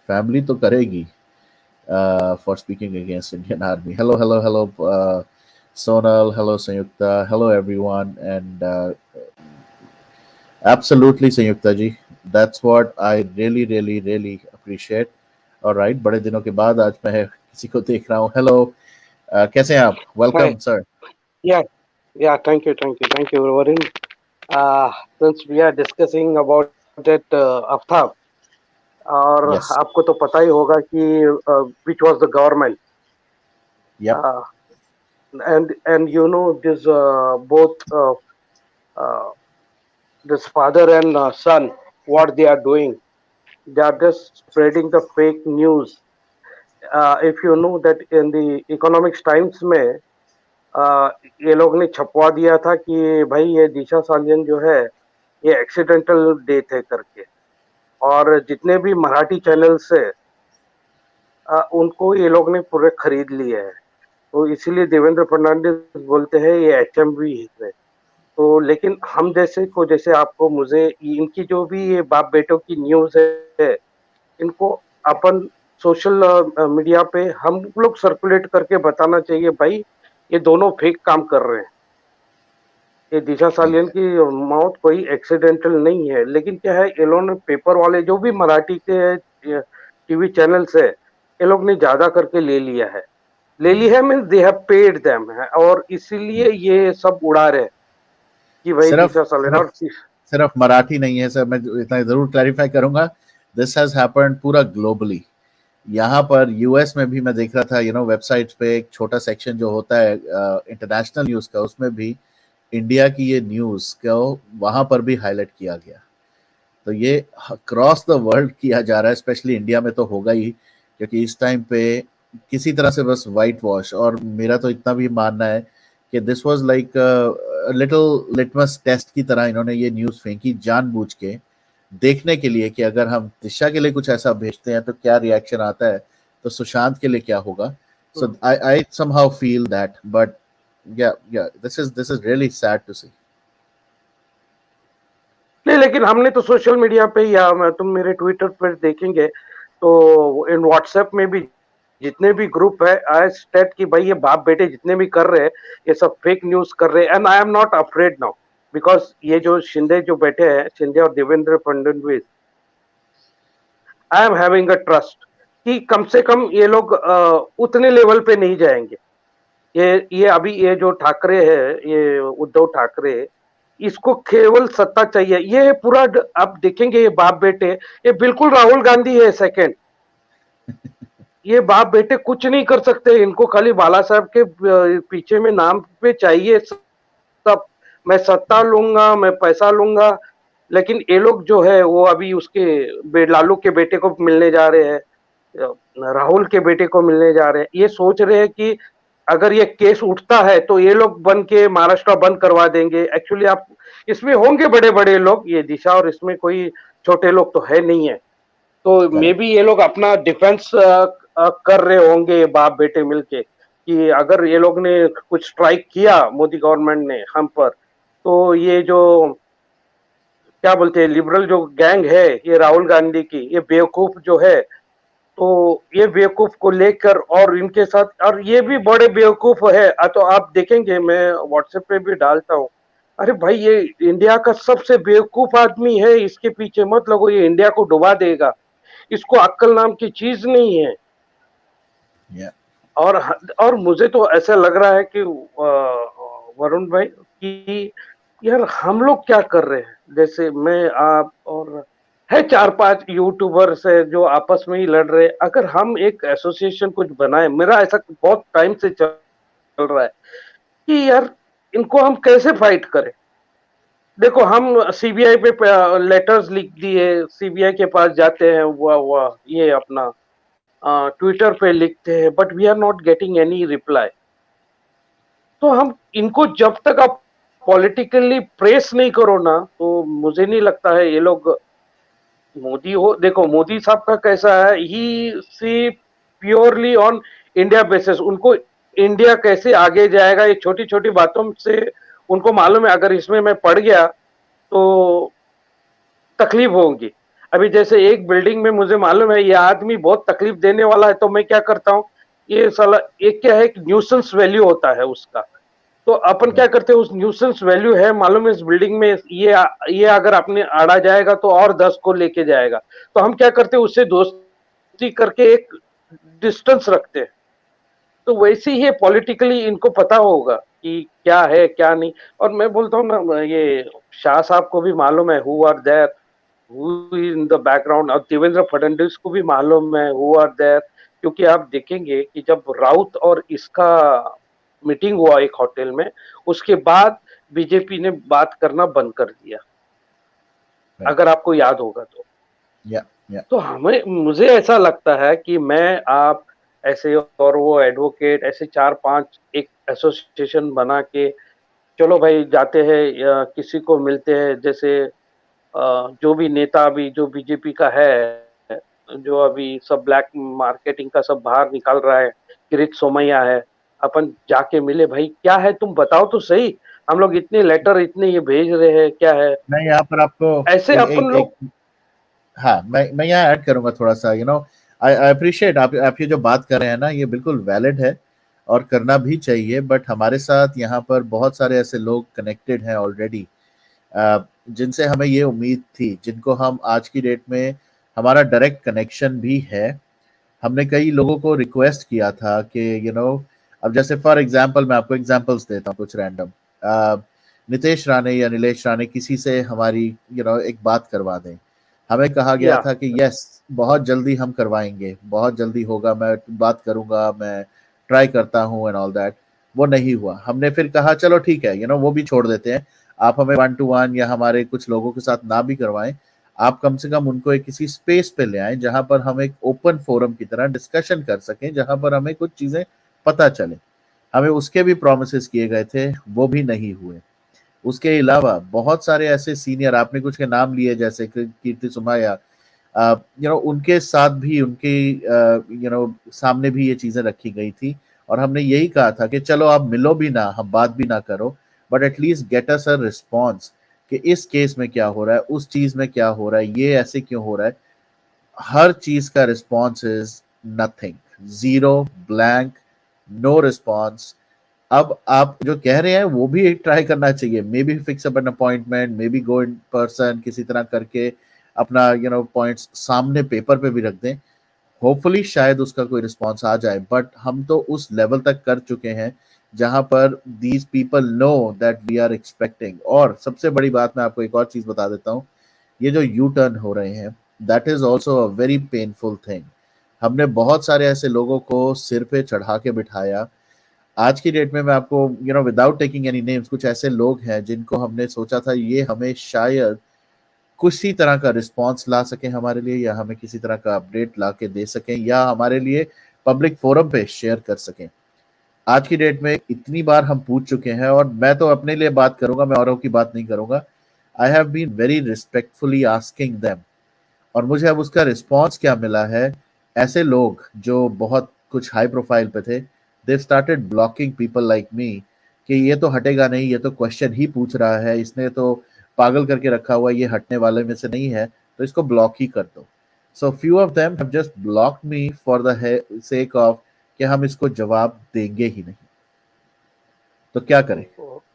Speaker 1: Family तो करेगी for speaking against Indian Army. Hello, hello, hello, Sonal. Hello, Sanyukta. Hello, everyone. And absolutely, Sanyukta ji. That's what I really, really, really appreciate. All right, बड़े दिनों के बाद आज मैं किसी को देख रहा हूँ. Hello, कैसे हैं आप?
Speaker 2: Hi.
Speaker 1: Welcome, sir.
Speaker 2: Yeah, yeah. Thank you, Varun. Since we are discussing about that Aftab, और
Speaker 1: Yes.
Speaker 2: आपको तो पता ही होगा कि which was the government,
Speaker 1: Yep.
Speaker 2: and this both uh, this father and son, what they are doing, they are just spreading the fake news. If you know that in the economics times में ये लोग ने छपवा दिया था कि भाई ये दिशा सालियन जो है ये एक्सीडेंटल डेथ है करके, और जितने भी मराठी चैनल्स है उनको ये लोग ने पूरे खरीद लिए है. तो इसीलिए देवेंद्र फडणवीस बोलते हैं ये HMV है. तो लेकिन हम जैसे को, जैसे आपको, मुझे, इनकी जो भी ये बाप बेटों की न्यूज है इनको अपन सोशल मीडिया पे हम लोग सर्कुलेट करके बताना चाहिए भाई ये दोनों फेक काम कर रहे हैं. ये दिशा सालियन की मौत कोई एक्सीडेंटल नहीं है. लेकिन क्या है, ये लोग ने, पेपर वाले जो भी मराठी के टीवी चैनल्स है, ये लोग ने ज्यादा करके ले लिया है. ले लिया है means they have paid them है, और इसीलिए ये सब उड़ा रहे हैं कि भाई
Speaker 1: सिर्फ
Speaker 2: दिशा सालियन.
Speaker 1: सिर्फ
Speaker 2: और
Speaker 1: सिर्फ मराठी नहीं है सर, मैं इतना जरूर क्लैरिफाई करूंगा. दिस हैज हैपेंड पूरा ग्लोबली. यहाँ पर यूएस में भी मैं देख रहा था, वेबसाइट्स पे एक छोटा सेक्शन जो होता है इंटरनेशनल न्यूज का, उसमें भी इंडिया की ये न्यूज को वहां पर भी हाईलाइट किया गया. तो ये अक्रॉस द वर्ल्ड किया जा रहा है, स्पेशली इंडिया में तो होगा ही, क्योंकि इस टाइम पे किसी तरह से बस वाइट वॉश. और मेरा तो इतना भी मानना है कि this was like little litmus test की तरह इन्होंने ये न्यूज फेंकी जानबूझ के, देखने के लिए कि अगर हम दिशा के लिए कुछ ऐसा भेजते हैं तो क्या रिएक्शन आता है, तो सुशांत के लिए क्या होगा. So I somehow feel that, but yeah this is really sad to see.
Speaker 2: नहीं, लेकिन हमने तो सोशल मीडिया पे, या तुम मेरे ट्विटर पर देखेंगे तो इन व्हाट्सएप में भी जितने भी ग्रुप है, आई स्टेट कि भाई ये बाप बेटे जितने भी कर रहे हैं ये सब फेक न्यूज कर रहे हैं. And I am not afraid now, because ये जो शिंदे जो बैठे हैं, शिंदे और Devendra Fadnavis, I am having a trust कि कम से कम ये लोग उतने लेवल पे नहीं जाएंगे। ये अभी ये जो ठाकरे है, ये उद्धव ठाकरे, इसको केवल सत्ता चाहिए। ये पूरा आप देखेंगे ये बाप बेटे, ये बिल्कुल राहुल गांधी है सेकंड। ये बाप बेटे कुछ नहीं कर सकते, इनको खाली बाला साहब के पीछे में नाम पे चाहिए सब। मैं सत्ता लूंगा, मैं पैसा लूंगा। लेकिन ये लोग जो है वो अभी उसके लालू के बेटे को मिलने जा रहे हैं, राहुल के बेटे को मिलने जा रहे हैं। ये सोच रहे हैं कि अगर ये केस उठता है तो ये लोग बन के महाराष्ट्र बंद करवा देंगे। एक्चुअली आप इसमें होंगे बड़े बड़े लोग, ये दिशा, और इसमें कोई छोटे लोग तो है नहीं है। तो मे
Speaker 1: करेक्ट।
Speaker 2: बी ये लोग अपना डिफेंस कर रहे होंगे बाप बेटे मिलके, कि अगर ये लोग ने कुछ स्ट्राइक किया मोदी गवर्नमेंट ने हम पर, तो ये जो क्या बोलते हैं लिबरल जो गैंग है, ये राहुल गांधी की, ये बेवकूफ जो है, तो ये बेवकूफ को लेकर और इनके साथ, और ये भी बड़े बेवकूफ है। तो आप देखेंगे, मैं व्हाट्सएप पे भी डालता हूँ। अरे भाई, ये इंडिया का सबसे बेवकूफ आदमी है, इसके पीछे मत लगो, ये इंडिया को डुबा देगा। इसको अक्ल नाम की चीज नहीं है।
Speaker 1: या
Speaker 2: और मुझे तो ऐसा लग रहा है कि वरुण भाई, कि यार हम लोग क्या कर रहे हैं। जैसे मैं, आप और है चार पांच यूट्यूबर्स है जो आपस में ही लड़ रहे हैं। अगर हम एक एसोसिएशन कुछ बनाए, मेरा ऐसा बहुत टाइम से चल रहा है कि यार इनको हम कैसे फाइट करें। देखो, हम सीबीआई पे लेटर्स लिख दिए, सीबीआई के पास जाते हैं, वो ये अपना ट्विटर पे लिखते हैं, but we are not getting any reply. तो हम इनको जब तक आप पॉलिटिकली प्रेस नहीं करो ना, तो मुझे नहीं लगता है ये लोग। मोदी हो, देखो मोदी साहब का कैसा है, ही सी प्योरली ऑन इंडिया बेसिस। उनको इंडिया कैसे आगे जाएगा, ये छोटी छोटी बातों से उनको मालूम है। अगर इसमें मैं पड़ गया तो तकलीफ होगी। अभी जैसे एक बिल्डिंग में मुझे मालूम है ये आदमी बहुत तकलीफ देने वाला है, तो मैं क्या करता हूँ, ये साला एक क्या है, एक न्यूसेंस वैल्यू होता है उसका। तो अपन क्या
Speaker 1: राइट।
Speaker 2: करते हैं, उस न्यूसेंस वैल्यू है मालूम है इस बिल्डिंग में, ये अगर अपने आड़ा जाएगा तो और 10 को लेके जाएगा। तो हम क्या करते हैं, उससे दोस्ती करके एक डिस्टेंस रखते हैं। तो वैसे ही पॉलिटिकली इनको पता होगा कि क्या है क्या नहीं। और मैं बोलता हूँ ना, ये शाह साहब को भी मालूम है who are there, who in the background. और देवेंद्र फडणवीस को भी मालूम है हु आर देयर। क्योंकि आप देखेंगे कि जब राउत और इसका मीटिंग हुआ एक होटल में, उसके बाद बीजेपी ने बात करना बंद कर दिया,
Speaker 1: राइट।
Speaker 2: अगर आपको याद होगा तो।
Speaker 1: या या
Speaker 2: तो हमें, मुझे ऐसा लगता है कि मैं, आप ऐसे, और वो एडवोकेट ऐसे चार पांच एक एसोसिएशन बना के, चलो भाई जाते हैं या किसी को मिलते हैं। जैसे जो भी नेता अभी जो बीजेपी का है, जो अभी सब ब्लैक मार्केटिंग का सब बाहर निकाल रहा है, किरीट सोमैया है, अपन जाके मिले। भाई क्या है, तुम बताओ तो सही। हम लोग इतने लेटर इतने ये भेज रहे हैं, क्या है।
Speaker 1: मैं यहाँ पर आपको
Speaker 2: ऐसे अपन
Speaker 1: एक
Speaker 2: लोग।
Speaker 1: हाँ, मैं यहाँ ऐड करूंगा थोड़ा सा। आई आई अप्रिशिएट आप ये जो बात कर रहे हैं ना, ये बिल्कुल वैलिड है और करना भी चाहिए। बट हमारे साथ यहाँ पर बहुत सारे ऐसे लोग कनेक्टेड हैं ऑलरेडी, जिनसे हमें ये उम्मीद थी, जिनको हम आज की डेट में हमारा डायरेक्ट कनेक्शन भी है। हमने कई लोगों को रिक्वेस्ट किया था कि अब जैसे फॉर एग्जांपल मैं आपको एग्जांपल्स देता हूँ कुछ रैंडम। नितेश राणे या नीलेश राणे किसी से हमारी एक बात करवा दें। हमें कहा गया
Speaker 2: या
Speaker 1: था कि यस, बहुत जल्दी हम करवाएंगे, बहुत जल्दी होगा, मैं बात करूंगा, मैं ट्राई करता हूँ एंड ऑल दैट। वो नहीं हुआ। हमने फिर कहा चलो ठीक है, वो भी छोड़ देते हैं। आप हमें वन टू वन या हमारे कुछ लोगों के साथ ना भी करवाएं, आप कम से कम उनको एक किसी स्पेस पे ले आए जहां पर हम एक ओपन फोरम की तरह डिस्कशन कर सकें, जहां पर हमें कुछ चीजें पता चले। हमें उसके भी प्रोमिस किए गए थे, वो भी नहीं हुए। उसके अलावा बहुत सारे ऐसे सीनियर, आपने कुछ के नाम लिए जैसे कीर्ति सुमैया, उनके साथ भी, उनके सामने भी ये चीजें रखी गई थी। और हमने यही कहा था कि चलो आप मिलो भी ना, हम बात भी ना करो, but at least get us a response कि इस केस में क्या हो रहा है, उस चीज में क्या हो रहा है, ये ऐसे क्यों हो रहा है। हर चीज का response is nothing, zero, blank, no response. अब आप जो कह रहे हैं वो भी एक ट्राई करना चाहिए, may be fix up an appointment, may be go in person, किसी तरह करके अपना पॉइंट्स सामने पेपर पे भी रख दें, होपफुली शायद उसका कोई रिस्पॉन्स आ जाए। बट हम तो उस लेवल तक कर चुके हैं जहां पर these people know that we are expecting. और सबसे बड़ी बात, मैं आपको एक और चीज बता देता हूँ, ये जो यू टर्न हो रहे हैं, that is also a very painful thing. हमने बहुत सारे ऐसे लोगों को सिर पे चढ़ा के बिठाया। आज की डेट में मैं आपको विदाउट टेकिंग एनी नेम्स, कुछ ऐसे लोग हैं जिनको हमने सोचा था ये हमें शायद किसी तरह का रिस्पॉन्स ला सकें हमारे लिए, या हमें किसी तरह का अपडेट ला के दे सकें, या हमारे लिए पब्लिक फोरम पे शेयर कर सकें। आज की डेट में इतनी बार हम पूछ चुके हैं, और मैं तो अपने लिए बात करूंगा, मैं औरों की बात नहीं करूंगा। I have been very respectfully asking them, और मुझे अब उसका रिस्पॉन्स क्या मिला है, ऐसे लोग जो बहुत कुछ हाई प्रोफाइल पे थे, they started blocking people like me, कि ये तो हटेगा नहीं, ये तो क्वेश्चन ही पूछ रहा है, इसने तो पागल करके रखा हुआ है, ये हटने वाले में से नहीं है, तो इसको ब्लॉक ही कर दो। So few of them have just blocked me for the sake of कि हम इसको जवाब देंगे ही नहीं। तो क्या करें,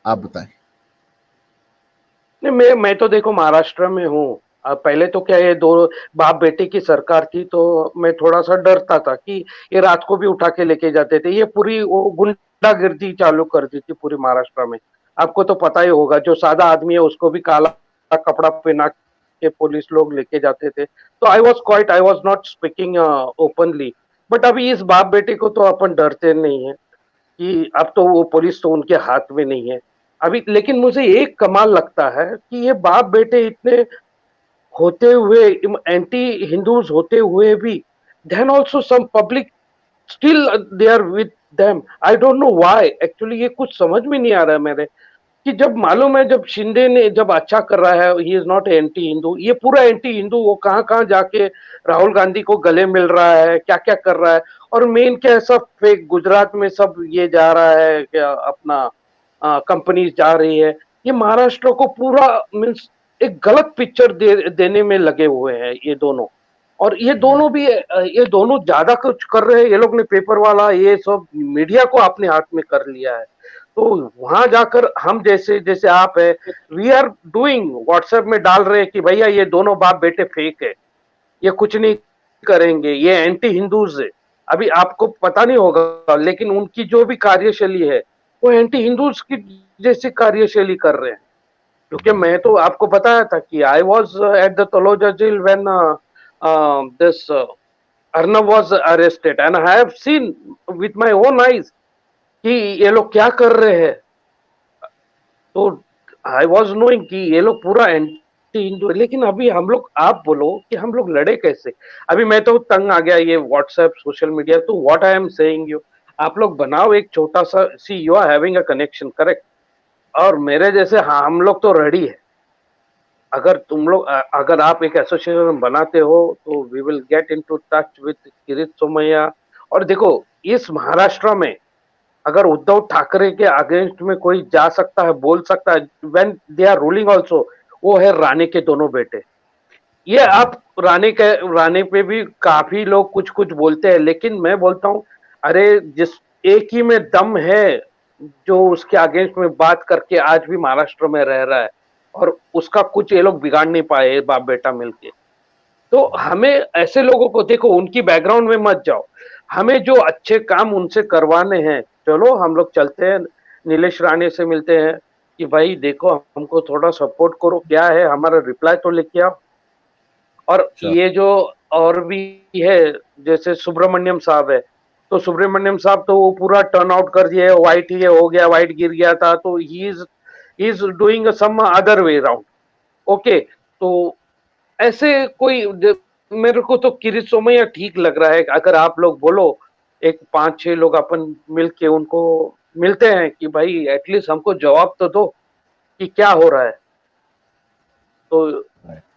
Speaker 1: आप बताएं।
Speaker 2: नहीं, मैं तो देखो महाराष्ट्र में हूँ। पहले तो क्या, ये दो बाप बेटे की सरकार थी, तो मैं थोड़ा सा डरता था कि ये रात को भी उठा के लेके जाते थे। ये पूरी वो गुंडागिर्दी चालू कर दी थी पूरी महाराष्ट्र में। आपको तो पता ही होगा, जो सादा आदमी है उसको भी काला कपड़ा पहना के पुलिस लोग लेके जाते थे। तो I was not speaking openly. But अभी इस बाप बेटे को तो अपन डरते नहीं है कि अब तो वो पुलिस तो उनके हाथ में नहीं है अभी। लेकिन मुझे एक कमाल लगता है कि ये बाप बेटे इतने होते हुए, एंटी हिंदूज होते हुए भी, then also some public still they are with them. I don't know why actually, ये कुछ समझ में नहीं आ रहा है मेरे, कि जब मालूम है, जब शिंदे ने जब अच्छा कर रहा है, he is not anti Hindu, ये पूरा एंटी हिंदू, वो कहाँ कहाँ जाके राहुल गांधी को गले मिल रहा है, क्या क्या कर रहा है। और मेन क्या है, सब फेक गुजरात में सब ये जा रहा है, क्या अपना कंपनीज जा रही है। ये महाराष्ट्र को पूरा मीन्स एक गलत पिक्चर देने में लगे हुए हैं ये दोनों। और ये दोनों भी ये दोनों ज्यादा कुछ कर रहे हैं। ये लोग ने पेपर वाला ये सब मीडिया को अपने हाथ में कर लिया है। तो वहां जाकर हम जैसे जैसे आप है, वी आर डूइंग, व्हाट्सएप में डाल रहे हैं कि भैया ये दोनों बाप बेटे फेक है, ये कुछ नहीं करेंगे, ये एंटी हिंदूज है। अभी आपको पता नहीं होगा, लेकिन उनकी जो भी कार्यशैली है, वो एंटी हिंदूज की जैसी कार्यशैली कर रहे हैं। क्योंकि मैं तो आपको बताया था कि I was at the Taloja jail when this Arnab was arrested, and I have seen with my own eyes कि ये लोग क्या कर रहे हैं। तो आई वॉज नोइंग कि ये लोग पूरा एंटी हिंदू है। लेकिन अभी हम लोग, आप बोलो कि हम लोग लड़े कैसे। अभी मैं तो तंग आ गया ये व्हाट्सएप सोशल मीडिया। तो what I am saying you, आप लोग बनाओ एक छोटा सा, see you are having a connection, correct, और मेरे जैसे, हाँ हम लोग तो रेडी है। अगर तुम लोग अगर आप एक एसोसिएशन बनाते हो, तो we will get into touch with Kirit Somaiya. और देखो, इस महाराष्ट्र में अगर उद्धव ठाकरे के अगेंस्ट में कोई जा सकता है, बोल सकता है, when they are ruling also, वो है राणे के दोनों बेटे। ये आप राणे पे भी काफी लोग कुछ कुछ बोलते हैं, लेकिन मैं बोलता हूँ, अरे जिस एक ही में दम है जो उसके अगेंस्ट में बात करके आज भी महाराष्ट्र में रह रहा है, और उसका कुछ ये लोग बिगाड़ नहीं पाए बाप बेटा मिलके। तो हमें ऐसे लोगों को देखो, उनकी बैकग्राउंड में मत जाओ। हमें जो अच्छे काम उनसे करवाने हैं, चलो हम लोग चलते हैं, नीलेश राणे से मिलते हैं कि भाई देखो हमको थोड़ा सपोर्ट करो, क्या है हमारा रिप्लाई तो लेके आओ। और
Speaker 1: श्योर।
Speaker 2: ये जो और भी है, जैसे सुब्रमण्यम साहब है, तो सुब्रमण्यम साहब तो वो पूरा टर्न आउट कर दिए, व्हाइट ये हो गया, व्हाइट गिर गया था, तो he is doing some other way round. Okay, तो ऐसे कोई मेरे को तो किरीट सोमैया ठीक लग रहा है। अगर आप लोग बोलो, एक 5-6 लोग अपन मिलके उनको मिलते हैं कि भाई एटलीस्ट हमको जवाब तो दो कि क्या हो रहा है। तो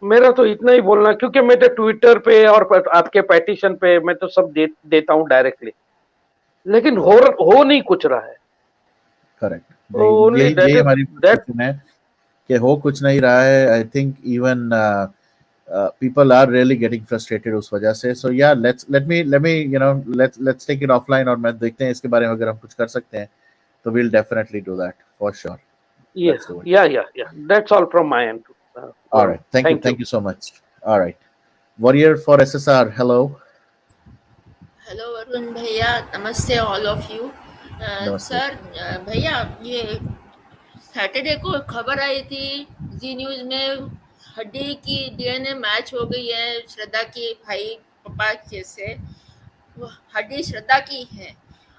Speaker 2: मेरा तो इतना ही बोलना, क्योंकि मैं तो ट्विटर पे और आपके पेटिशन पे मैं तो सब देता हूँ डायरेक्टली। लेकिन हो नहीं कुछ रहा है।
Speaker 1: करेक्ट,
Speaker 2: ओनली
Speaker 1: यही
Speaker 2: दैट
Speaker 1: यही
Speaker 2: इज
Speaker 1: हमारी
Speaker 2: दैट।
Speaker 1: फ्रस्ट्रेशन है कि हो कुछ नहीं रहा है। I think even people are really getting frustrated उस वजह से। So yeah, let me let's take it offline, और मैं देखते हैं इसके बारे में अगर हम कुछ कर सकते हैं तो we'll definitely do that for sure.
Speaker 2: Yeah,
Speaker 1: Let's do it.
Speaker 2: yeah, yeah, yeah. That's all from my end.
Speaker 1: All
Speaker 2: Varun.
Speaker 1: right, thank you,
Speaker 2: Thank
Speaker 1: thank
Speaker 2: you.
Speaker 1: you so much. All right. Warrior for SSR, hello.
Speaker 3: Hello Varun भैया, नमस्ते all of you.
Speaker 1: Namaste.
Speaker 3: Sir, भैया, ये Saturday को खबर आई थी जी news में, हड्डी की डीएनए मैच हो गई है श्रद्धा की भाई पापा के से। वो हड्डी श्रद्धा की है।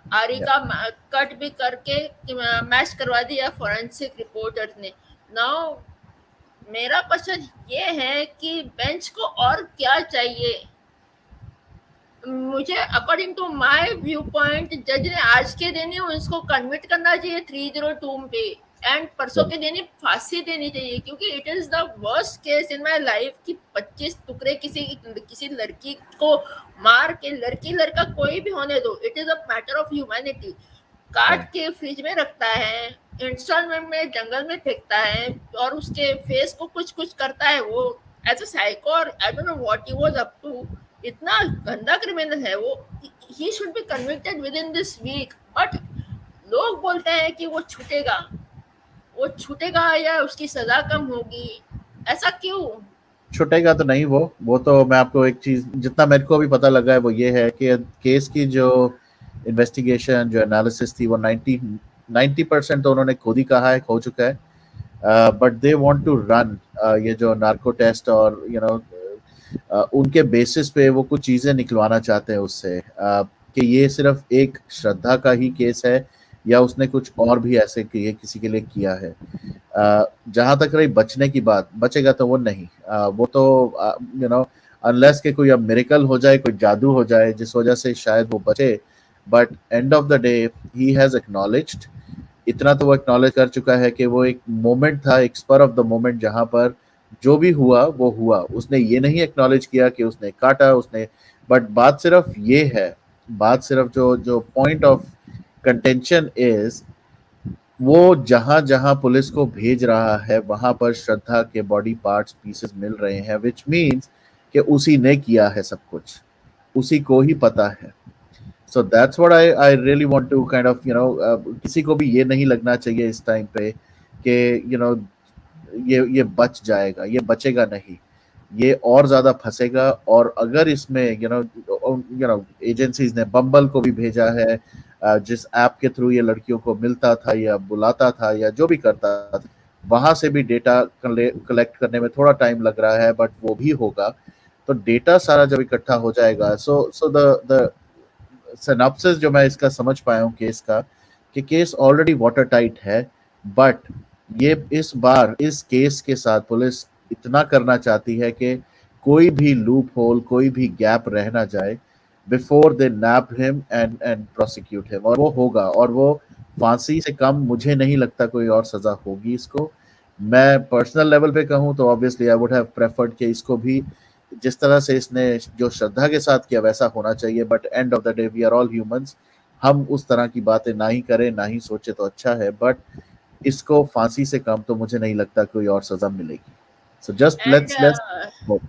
Speaker 3: आरी
Speaker 1: Yeah.
Speaker 3: का कट भी करके मैच करवा दिया फॉरेंसिक रिपोर्टर्स ने। नाउ मेरा क्वेश्चन ये है कि बेंच को और क्या चाहिए। मुझे according to my view point जज ने आज के दिन ही उसको कन्विक्ट करना चाहिए 302 पे, एंड परसों
Speaker 1: Yeah.
Speaker 3: के दिन ही फांसी देनी चाहिए, क्योंकि it is the worst case in my life कि 25 टुकड़े किसी किसी लड़की को मार के, लड़की लड़का कोई भी होने दो, it is a matter of humanity. काट
Speaker 1: Yeah.
Speaker 3: के फ्रिज में रखता है, इंस्टॉलमेंट में जंगल में फेंकता है, और उसके फेस को कुछ कुछ करता है वो एज अ साइको, और I don't know what he was up to. इतना गंदा क्रिमिनल है वो। He should be convicted within this week, but लोग बोलते हैं कि वो छूटेगा या उसकी सजा कम होगी। ऐसा क्यों?
Speaker 1: छुटेगा तो नहीं वो तो मैं आपको एक चीज जितना मेरे को भी पता लगा है वो ये है कि केस की जो इन्वेस्टिगेशन जो एनालिसिस थी वो 90% तो उन्होंने खुद ही कहा है हो चुका है। But they want to run ये जो नार्को टेस्ट और उनके बेसिस पे वो कुछ चीजें निकलवाना चाहते हैं उससे कि ये सिर्फ एक श्रद्धा का ही केस है या उसने कुछ और भी ऐसे किए किसी के लिए किया है। जहां तक रही बचने की बात, बचेगा तो वो नहीं। वो तो अनलेस के कोई अब मिरेकल हो जाए, कोई जादू हो जाए जिस वजह से शायद वो बचे। But end of the day he has acknowledged, इतना तो वो एक्नॉलेज कर चुका है कि वो एक मोमेंट था, एक स्पर ऑफ द मोमेंट जहां पर जो भी हुआ वो हुआ। उसने ये नहीं एक्नॉलेज किया कि उसने काटा उसने। बट बात सिर्फ ये है, बात सिर्फ जो जो पॉइंट ऑफ कंटेंशन इज, वो जहां जहां पुलिस को भेज रहा है वहां पर श्रद्धा के बॉडी पार्ट्स पीसेस मिल रहे हैं, विच मीन्स कि उसी ने किया है सब कुछ, उसी को ही पता है। So that's what I really want to kind of किसी को भी ये नहीं लगना चाहिए इस टाइम पे कि ये बच जाएगा, ये बचेगा नहीं, ये और ज्यादा फंसेगा। और अगर इसमें एजेंसीज ने बम्बल को भी भेजा है, जिस ऐप के थ्रू ये लड़कियों को मिलता था या बुलाता था या जो भी करता था, वहां से भी डेटा कलेक्ट करने में थोड़ा टाइम लग रहा है, बट वो भी होगा। तो डेटा सारा जब इकट्ठा हो जाएगा, सो द सिनॉप्सिस जो मैं इसका समझ पाया हूँ केस का, कि केस ऑलरेडी वाटर टाइट है। बट ये इस बार इस केस के साथ पुलिस इतना करना चाहती है कि कोई भी लूप होल, कोई भी गैप रह ना जाए before they nap him and prosecute him. और वो होगा, और वो फांसी से कम मुझे नहीं लगता कोई और सजा होगी इसको। मैं पर्सनल लेवल पे कहूँ तो obviously I would have preferred कि इसको भी जिस तरह से इसने जो श्रद्धा के साथ किया वैसा होना चाहिए। But end of the day we are all humans, हम उस तरह की बातें ना ही करें ना ही सोचे तो अच्छा है। बट इसको फांसी से कम तो मुझे नहीं लगता कोई और सजा मिलेगी। So just
Speaker 3: and
Speaker 1: let's hope.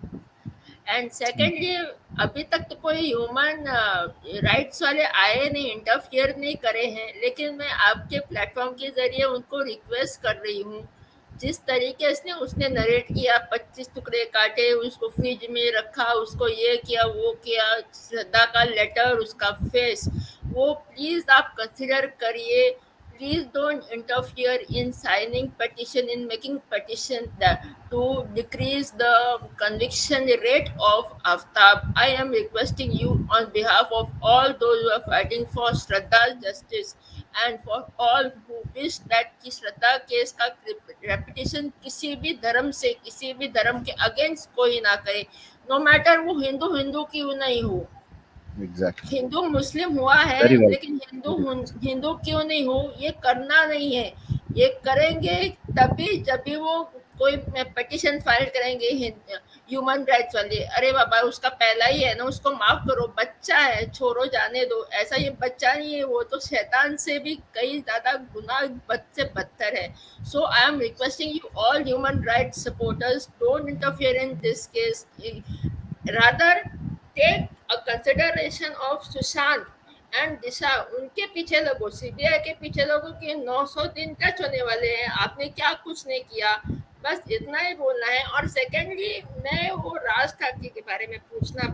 Speaker 3: And secondly, अभी तक तो कोई ह्यूमन राइट्स वाले आए नहीं, इंटरफियर नहीं करे हैं, लेकिन मैं आपके प्लेटफॉर्म के जरिए उनको रिक्वेस्ट कर रही हूँ। जिस तरीके से उसने नरेट किया, 25 टुकड़े काटे, उसको फ्रिज में रखा, उसको ये किया वो किया, श्रद्धा का लेटर, उसका फेस, वो प्लीज आप कंसिडर करिए। Please don't interfere in signing petition, in making petition that to decrease the conviction rate of Aftab. I am requesting you on behalf of all those who are fighting for Shraddha's justice and for all who wish that कि श्रद्धा case का repetition किसी भी धर्म से, किसी भी धर्म के अगेंस्ट कोई ना करे, नो मैटर वो हिंदू हिंदू क्यों नहीं हो।
Speaker 1: एग्जैक्टली।
Speaker 3: हिंदू मुस्लिम हुआ है,
Speaker 1: वेरी वेल।
Speaker 3: लेकिन हिंदू क्यों नहीं हो, ये करना नहीं है। ये करेंगे तभी जब भी वो कोई पिटिशन फाइल करेंगे ह्यूमन राइट्स वाले। अरे बाबा, उसका पहला ही है ना, उसको माफ करो, बच्चा है, छोड़ो, जाने दो। ऐसा ये बच्चा नहीं है, वो तो शैतान से भी कई ज्यादा गुना बद से बदतर है। So I am requesting you all human rights supporters, don't interfere in this case. Rather take a consideration of Sushant and Disha, उनके पीछे लगो, सीबीआई के पीछे लगो कि 900 दिन टच होने वाले हैं, आपने क्या कुछ नहीं किया। बस इतना ही बोलना है। और सेकेंडली मैं वो राज ठाकरे के बारे में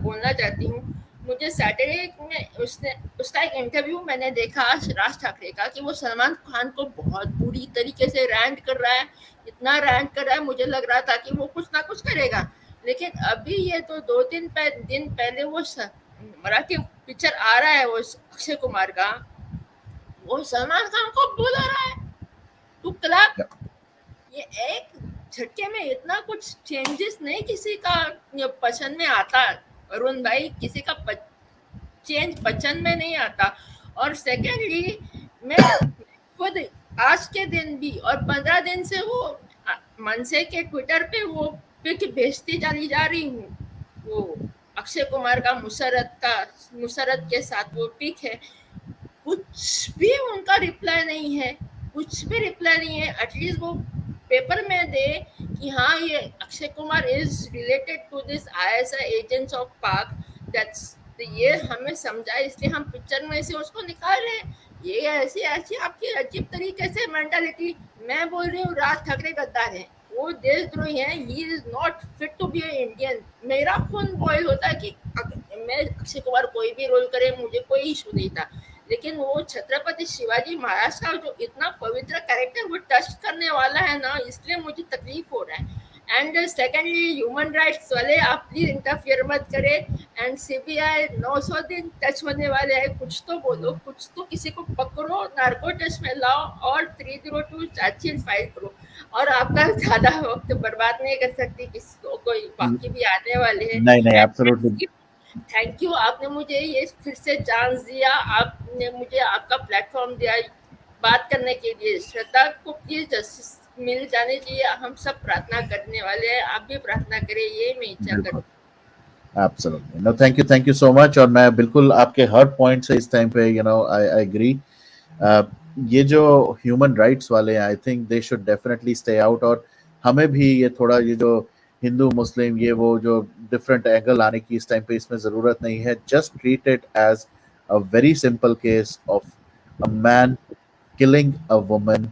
Speaker 3: बोलना चाहती हूँ। मुझे सैटरडे में उसने उसका एक इंटरव्यू मैंने देखा राज ठाकरे का, कि वो सलमान खान को बहुत बुरी तरीके से रैंट कर रहा है। इतना रैंट कर रहा है, मुझे लग रहा था कि वो कुछ ना कुछ करेगा। लेकिन अभी ये तो दिन पहले वो मराठी पिक्चर आ रहा है वो अक्षय कुमार का, वो सलमान खान को बुला रहा है टू क्लैप।
Speaker 1: Yeah.
Speaker 3: ये एक झटके में इतना कुछ चेंजेस नहीं किसी का ये पसंद में आता। अरुण भाई, किसी का चेंज पसंद में नहीं आता। और सेकेंडली मैं खुद आज के दिन भी और 15 दिन से वो मनसे के ट्विटर पे वो पिक भेजती चली जा रही हूँ। वो अक्षय कुमार का मुसरत के साथ वो पिक है, कुछ भी उनका रिप्लाई नहीं है। कुछ भी रिप्लाई नहीं है। एटलीस्ट वो पेपर में दे कि हाँ ये Akshay Kumar is related to this ISI agents of Pak. That's ये हमें समझा, इसलिए हम पिक्चर में से उसको निकाल रहे हैं। ये ऐसी ऐसी आपकी अजीब तरीके से मेंटालिटी। मैं बोल रही हूँ राज ठाकरे गद्दार है, वो देशद्रोही है। He is not fit to be a Indian. मेरा खून बॉयल होता है कि मैं अक्षय कुमार कोई भी रोल करे, मुझे कोई इशू नहीं था। लेकिन वो छत्रपति शिवाजी महाराज का जो इतना पवित्र कैरेक्टर वो टच करने वाला है ना, इसलिए मुझे तकलीफ हो रहा है। एंड सेकेंडली ह्यूमन राइट्स वाले आप प्लीज इंटरफियर मत करें। एंड सीबीआई 900 दिन टच होने वाले हैं, कुछ तो बोलो, कुछ तो किसी को पकड़ो, नार्को टेस्ट में लाओ और 302 चार्जशीट फाइल करो। और आपका ज्यादा वक्त बर्बाद नहीं कर सकती, किसी को कोई बाकी भी आने वाले हैं।
Speaker 1: नहीं नहीं, एब्सोल्युटली।
Speaker 3: एंड थैंक यू, आपने मुझे ये फिर से चांस दिया, आपने मुझे आपका प्लेटफॉर्म दिया बात करने के लिए। श्रद्धा को प्लीज जस्टिस मिल जाने चाहिए, हम सब प्रार्थना करने वाले हैं। आप भी प्रार्थना करें, ये मैं इच्छा
Speaker 1: बिल्कुल,
Speaker 3: करती
Speaker 1: absolutely. No, thank you so much. और मैं बिल्कुल आपके हर पॉइंट से इस टाइम पे आई एग्री। ये जो ह्यूमन राइट्स वाले हैं, आई think they should definitely stay out. और हमें भी ये थोड़ा, ये जो हिंदू मुस्लिम ये वो जो डिफरेंट एंगल आने की इस टाइम पे इसमें ज़रूरत नहीं है। Just treat it as a very simple case of a man killing a woman.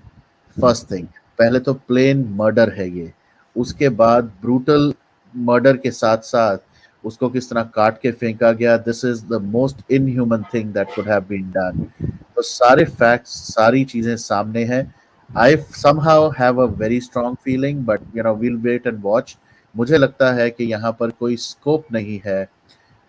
Speaker 1: First thing, पहले तो प्लेन मर्डर है ये। उसके बाद ब्रूटल मर्डर के साथ साथ उसको किस तरह काट के फेंका गया, this is the most inhuman thing that could have been done. तो सारे फैक्ट्स, सारी चीजें सामने हैं। I somehow have a very strong feeling, but we'll wait and watch. मुझे लगता है कि यहाँ पर कोई स्कोप नहीं है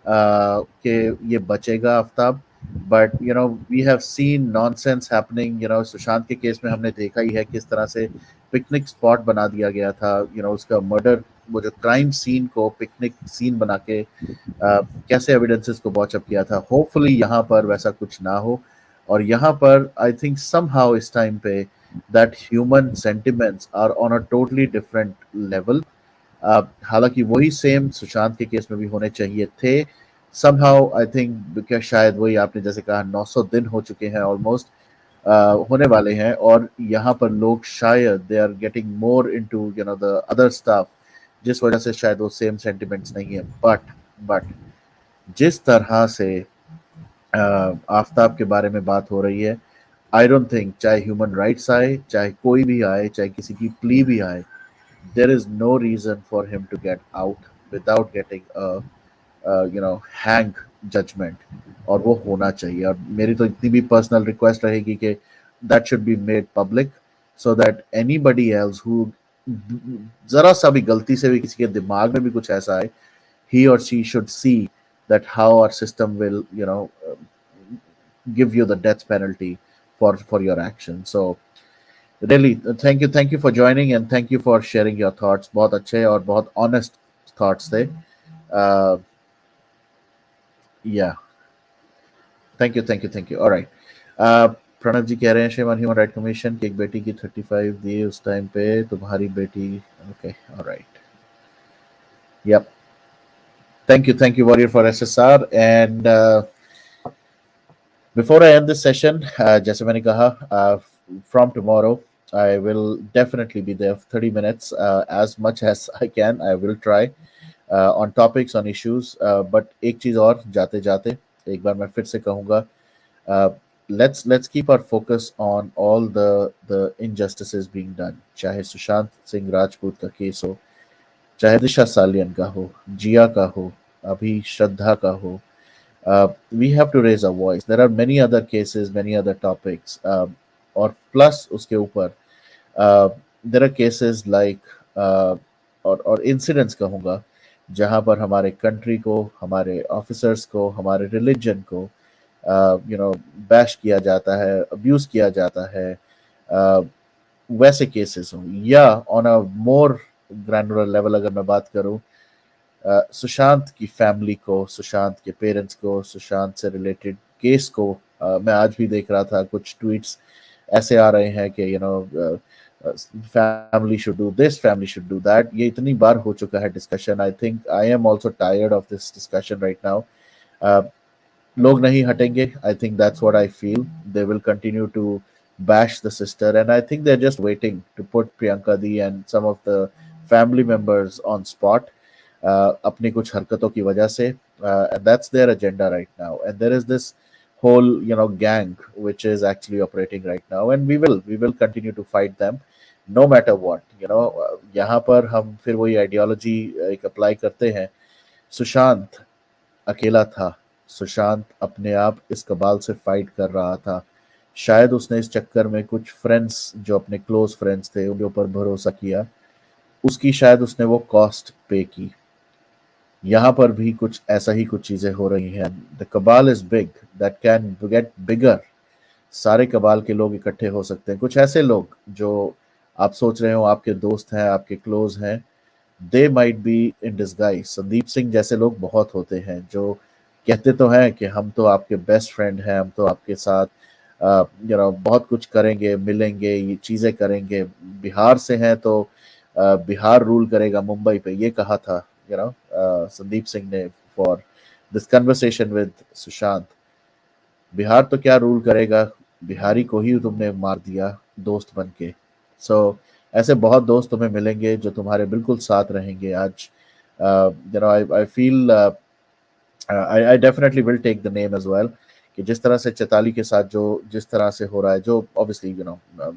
Speaker 1: कि ये बचेगा Aftab. But we have seen nonsense happening. Sushant के केस में हमने देखा ही है किस तरह से पिकनिक स्पॉट बना दिया गया था। उसका मर्डर, वो जो क्राइम सीन को पिकनिक सीन बना के कैसे एविडेंसेस को बॉचअप किया था। होपफुली यहाँ पर वैसा कुछ ना हो। और यहाँ पर आई थिंक समहाउ इस टाइम पे that human sentiments are on a totally different level. हालांकि वही सेम सुशांत के केस में भी होने चाहिए थे। समहाउ आई थिंक, बिकॉज शायद वही आपने जैसे कहा 900 दिन हो चुके हैं ऑलमोस्ट, होने वाले हैं। और यहाँ पर लोग शायद they are getting more into the other stuff, जिस वजह से शायद वो सेम सेंटिमेंट्स नहीं है। बट जिस तरह से आफ्ताब के बारे में बात हो रही है, आई डोंट थिंक, चाहे ह्यूमन राइट्स आए, चाहे कोई भी आए, चाहे किसी की प्ली भी आए, there is no reason for him to get out without getting a hang judgment। और वो होना चाहिए। और मेरी तो इतनी भी पर्सनल रिक्वेस्ट रहेगी कि that should be made public so that anybody else who जरा सा भी गलती से भी किसी के दिमाग में भी कुछ ऐसा है, he or she should see that how our system will give you the death penalty for your action। So really, thank you for joining and thank you for sharing your thoughts। बहुत अच्छे और बहुत honest thoughts थे। uh, yeah, thank you। All right। Pranav जी कह रहे हैं श्रीमान human right commission की एक बेटी की 35 दी उस टाइम पे तुम्हारी बेटी। Okay, alright, yup. Thank you warrior for SSR. And before I end this session, जैसे मैंने कहा, from tomorrow I will definitely be there for 30 minutes, as much as I can. I will try on topics, on issues। but एक चीज़ और जाते जाते एक बार मैं फिर से कहूँगा, let's keep our focus on all the injustices being done, चाहे सुशांत सिंह राजपूत का केस हो, चाहे दिशा सालियन का हो, जिया का हो, अभी श्रद्धा का हो. We have to raise our voice. There are many other cases, many other topics. और plus उसके ऊपर there are cases like और incidents कहूँगा, जहाँ पर हमारे country को, हमारे officers को, हमारे religion को बैश किया जाता है, अब्यूज किया जाता है. uh, वैसे केसेस हों, या on a more granular level अगर मैं बात करूं, सुशांत की फैमिली को, सुशांत के पेरेंट्स को, सुशांत से रिलेटेड केस को, मैं आज भी देख रहा था कुछ ट्वीट्स ऐसे आ रहे हैं कि family should do this, family should do that. ये इतनी बार हो चुका है discussion. I think I am also tired of this discussion right now. लोग नहीं हटेंगे. I think that's what I feel. They will continue to bash the sister, and I think they're just waiting to put Priyanka Di and some of the family members on spot, अपनी कुछ हरकतों की वजह से, and that's their agenda right now. And there is this whole gang which is actually operating right now, and we will continue to fight them no matter what. यहाँ पर हम फिर वही आइडियोलॉजी एक अप्लाई करते हैं. सुशांत अकेला था. सुशांत अपने आप इस कबाल से फाइट कर रहा था. शायद उसने इस चक्कर में कुछ फ्रेंड्स जो अपने क्लोज फ्रेंड्स थे उनके ऊपर भरोसा किया. उसकी शायद उसने वो कॉस्ट पे की. यहाँ पर भी कुछ ऐसा ही कुछ चीजें हो रही हैं. The cabal is big, that can get bigger. सारे कबाल के लोग इकट्ठे हो सकते हैं. कुछ ऐसे लोग जो आप सोच रहे हो आपके दोस्त हैं, आपके क्लोज हैं, they might be in disguise. Sandeep Singh जैसे लोग बहुत होते हैं जो कहते तो हैं कि हम तो आपके बेस्ट फ्रेंड हैं, हम तो आपके साथ बहुत कुछ करेंगे, मिलेंगे, ये चीज़ें करेंगे. बिहार से हैं तो बिहार रूल करेगा मुंबई पे, ये कहा था संदीप सिंह ने for this conversation with Sushant. Bihar तो क्या रूल करेगा, बिहारी को ही तुमने मार दिया दोस्त बन के. सो ऐसे बहुत दोस्त तुम्हें मिलेंगे जो तुम्हारे बिल्कुल साथ रहेंगे. आज I feel I definitely will take the name as well, कि जिस तरह से चैताली के साथ जो जिस तरह से हो रहा है, जो ऑब्वियसली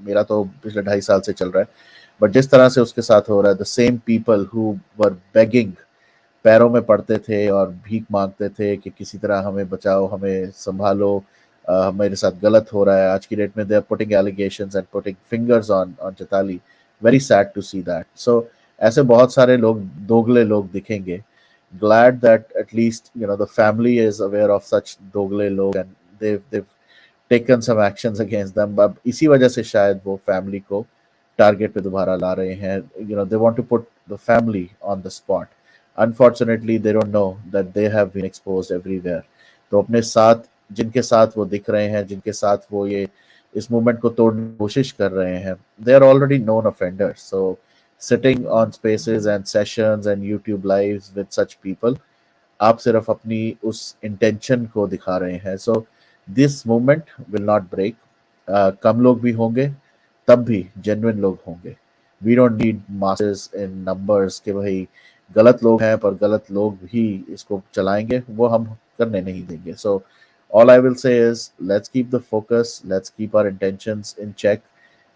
Speaker 1: मेरा तो पिछले 2.5 साल से चल रहा है, बट जिस तरह से उसके साथ हो रहा है, the same people who were begging, पैरों में पड़ते थे और भीख मांगते थे कि किसी तरह हमें बचाओ, हमें संभालो, मेरे साथ गलत हो रहा है. आज की डेट में they are putting allegations and putting fingers on on Chaitali. Very sad to see that. So ऐसे बहुत सारे लोग, दोगले लोग दिखेंगे. Glad that at least the family is aware of such dogle log, and they've taken some actions against them. But इसी वजह से शायद वो family को target पे दोबारा ला रहे हैं. They want to put the family on the spot. Unfortunately, they don't know that they have been exposed everywhere. तो अपने साथ जिनके साथ वो दिख रहे हैं, जिनके साथ वो ये इस मूवमेंट को तोड़ने की कोशिश कर रहे हैं, they are already known offenders. So sitting on spaces and sessions and YouTube lives with such people, आप सिर्फ अपनी उस इंटेंशन को दिखा रहे हैं. So this movement will not break. कम लोग भी होंगे, तब भी जेन्युइन लोग होंगे. We don't need masses in numbers के भाई गलत लोग हैं पर गलत लोग ही इसको चलाएंगे, वो हम करने नहीं देंगे. So all I will say is let's keep the focus, let's keep our intentions in check,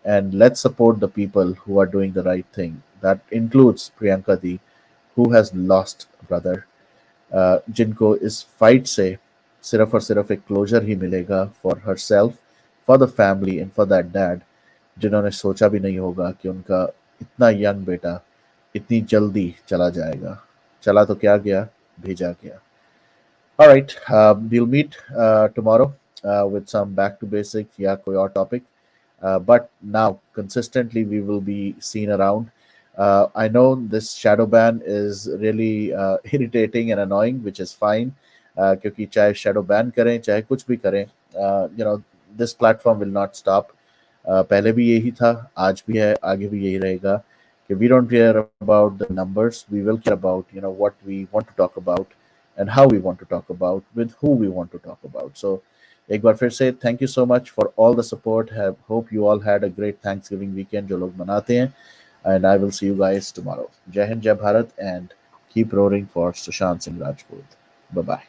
Speaker 1: and let's support the people who are doing the right thing. That includes Priyanka Di, who has lost a brother. जिनको इस fight से सिर्फ और सिर्फ एक closure ही मिलेगा for herself, for the family and for that dad, जिन्होंने सोचा भी नहीं होगा कि उनका इतना यंग बेटा इतनी जल्दी चला जाएगा. चला तो क्या गया, भेजा गया. All right, we'll meet tomorrow with some back to basics या कोई और topic. But now consistently we will be seen around. I know this shadow ban is really irritating and annoying, which is fine. क्योंकि चाहे shadow ban करें, चाहे कुछ भी करें, this platform will not stop. पहले भी यही था, आज भी है, आगे भी यही रहेगा. कि we don't care about the numbers, we will care about what we want to talk about and how we want to talk about, with who we want to talk about. So एक बार फिर से thank you so much for all the support. Hope you all had a great Thanksgiving weekend जो लोग मनाते हैं, and I will see you guys tomorrow. Jai Hind, Jai Bharat, and keep roaring for Sushant Singh Rajput. Bye bye.